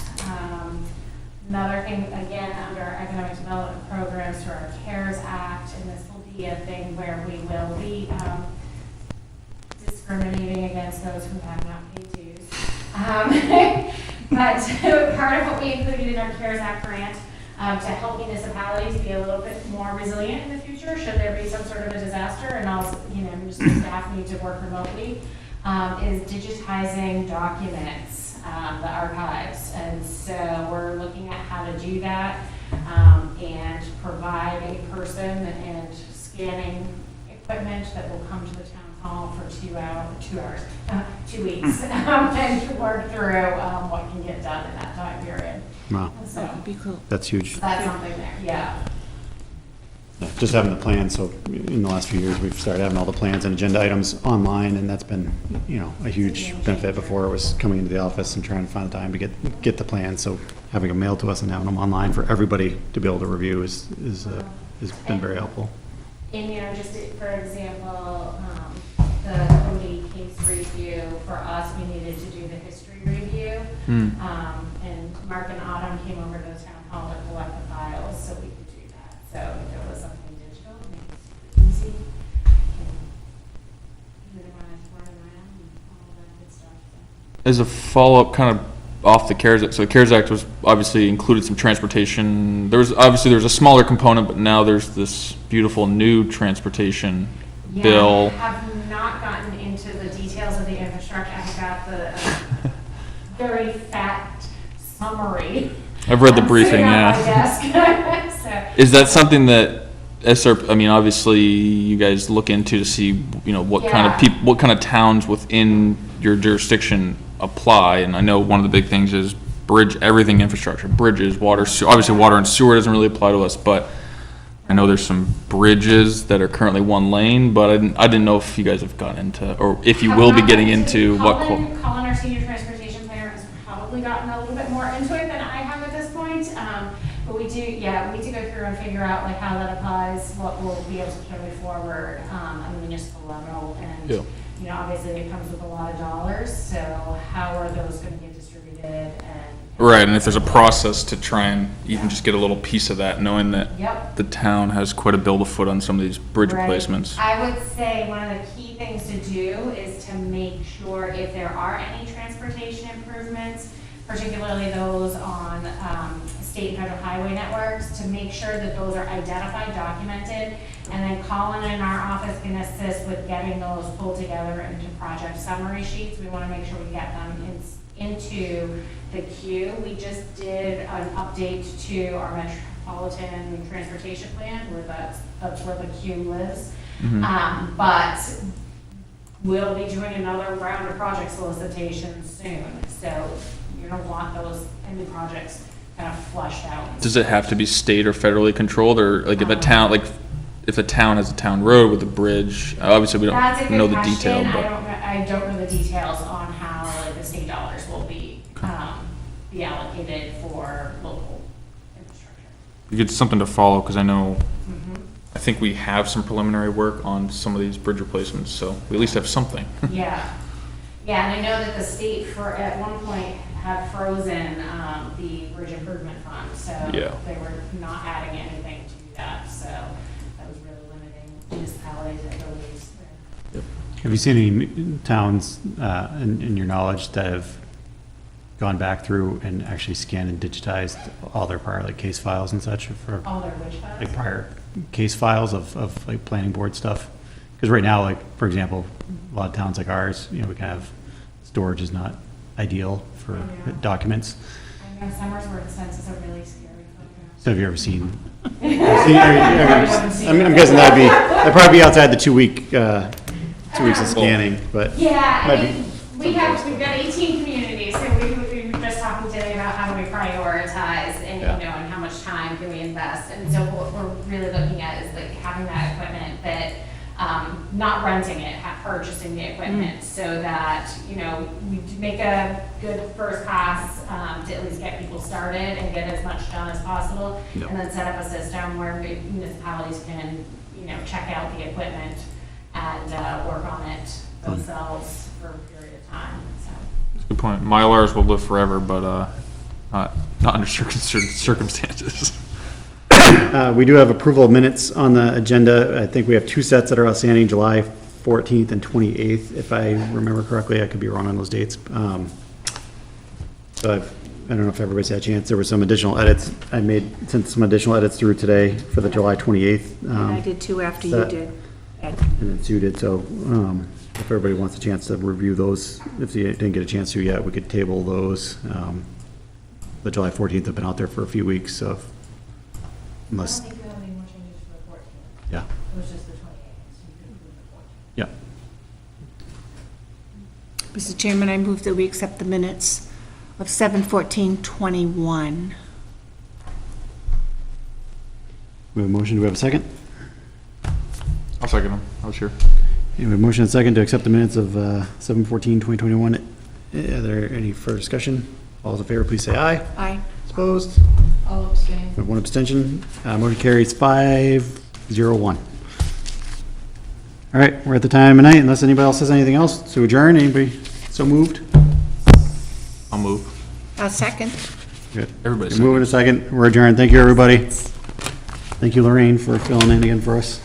Another thing, again, under our economic development programs through our CARES Act, and this will be a thing where we will be discriminating against those who have not paid dues. But part of what we included in our CARES Act grant to help municipalities be a little bit more resilient in the future, should there be some sort of a disaster, and also, municipal staff need to work remotely, is digitizing documents. The archives, and so we're looking at how to do that and provide a person and scanning equipment that will come to the town hall for 2 weeks and work through what can get done in that time period. Wow, So That'd be cool. that's huge. that's something there, yeah. Just having the plans, so in the last few years, we've started having all the plans and agenda items online, and that's been, a huge benefit. Before it was coming into the office and trying to find the time to get the plans, so having them mailed to us and having them online for everybody to be able to review has been very helpful. And, just for example, the Cody case review, for us, we needed to do the history review. And Mark and Autumn came over to the town hall to collect the files, so we could do that. So if there was something digital, it makes it easy. You really want to run around and all that good stuff. So. As a follow-up, kind of off the CARES Act, so the CARES Act was obviously included some transportation. There was a smaller component, but now there's this beautiful new transportation bill. I have not gotten into the details of the infrastructure. I've got the very fat summary. I've read the briefing, sitting on yeah. my desk. So, Is that something that obviously you guys look into to see, what kind of people, what kind of towns within your jurisdiction apply? And I know one of the big things is everything infrastructure, bridges, water, obviously water and sewer doesn't really apply to us, but I know there's some bridges that are currently 1 lane, but I didn't know if you guys have gotten into, or if you will be getting into Colin, our senior transportation planner, has probably gotten a little bit more into it than I have at this point. But we need to go through and figure out how that applies, what we'll be able to carry forward on the municipal level. And, obviously it comes with a lot of dollars, so how are those going to get distributed? And right, and if there's a process to try and even just get a little piece of that, knowing that the town has quite a build afoot on some of these bridge replacements. I would say one of the key things to do is to make sure if there are any transportation improvements, particularly those on state and federal highway networks, to make sure that those are identified, documented, and then Colin in our office can assist with getting those pulled together into project summary sheets. We want to make sure we get them into the queue. We just did an update to our metropolitan transportation plan, where that's where the queue lives. But we'll be doing another round of project solicitations soon, so you don't want those any projects kind of flushed out. Does it have to be state or federally controlled, or if a town has a town road with a bridge? Obviously, we don't know the detail, but I don't know the details on how the state dollars will be allocated for local it's something to follow, because I know, I think we have some preliminary work on some of these bridge replacements, so we at least have something. Yeah, yeah, and I know that the state at one point had frozen, the bridge improvement fund, so Yeah. they were not adding anything to that, so that was really limiting municipalities' abilities there. Have you seen any towns, in your knowledge, that have gone back through and actually scanned and digitized all their prior, like, case files and such for, All their witch files? like, prior case files of like planning board stuff? Because right now, like, for example, a lot of towns like ours, you know, we can have, storage is not ideal for Yeah. documents. I know summers where census are really scary. So have you ever seen? I'm guessing that'd probably be outside the 2 week, 2 weeks of scanning, but. Yeah, might I be mean, we've got 18 communities, so we were just talking today about how do we prioritize and, Yeah. you know, and how much time can we invest? And so what we're really looking at is like having that equipment that, not renting it, purchasing the equipment so that, you know, we make a good first pass, to at least get people started and get as much done as possible. Yep. And then set up a system where municipalities can, you know, check out the equipment and, work on it themselves for a period of time, so. Good point. Mylars will live forever, but, not under certain circumstances. We do have approval of minutes on the agenda. I think we have 2 sets that are outstanding, July 14th and 28th, if I remember correctly. I could be wrong on those dates. So I don't know if everybody's had a chance. There were some additional edits. Sent some additional edits through today for the July 28th. I did too after you that- did. Ed. And then Sue did, so if everybody wants a chance to review those, if you didn't get a chance to yet, we could table those. The July 14th have been out there for a few weeks, so I don't unless, think we have any more changes to report to. yeah, It was just the 28th, so you can approve the 14th. yeah. Mr. Chairman, I move that we accept the minutes of 7/14/21. We have a motion, do we have a second? I'll second them. I was here. We have a motion and a second to accept the minutes of 7/14/2021. Are there any further discussion? All those in favor, please say aye. Aye. Opposed? I'll abstain. We have 1 abstention. Motion carries 5-0-1. All right, we're at the time of night, unless anybody else has anything else to adjourn. Anybody so moved? I'll move. I'll second. Good. Everybody's Move in a second. We're adjourned. Thank you, everybody. Thank you, Lorraine, for filling in again for us.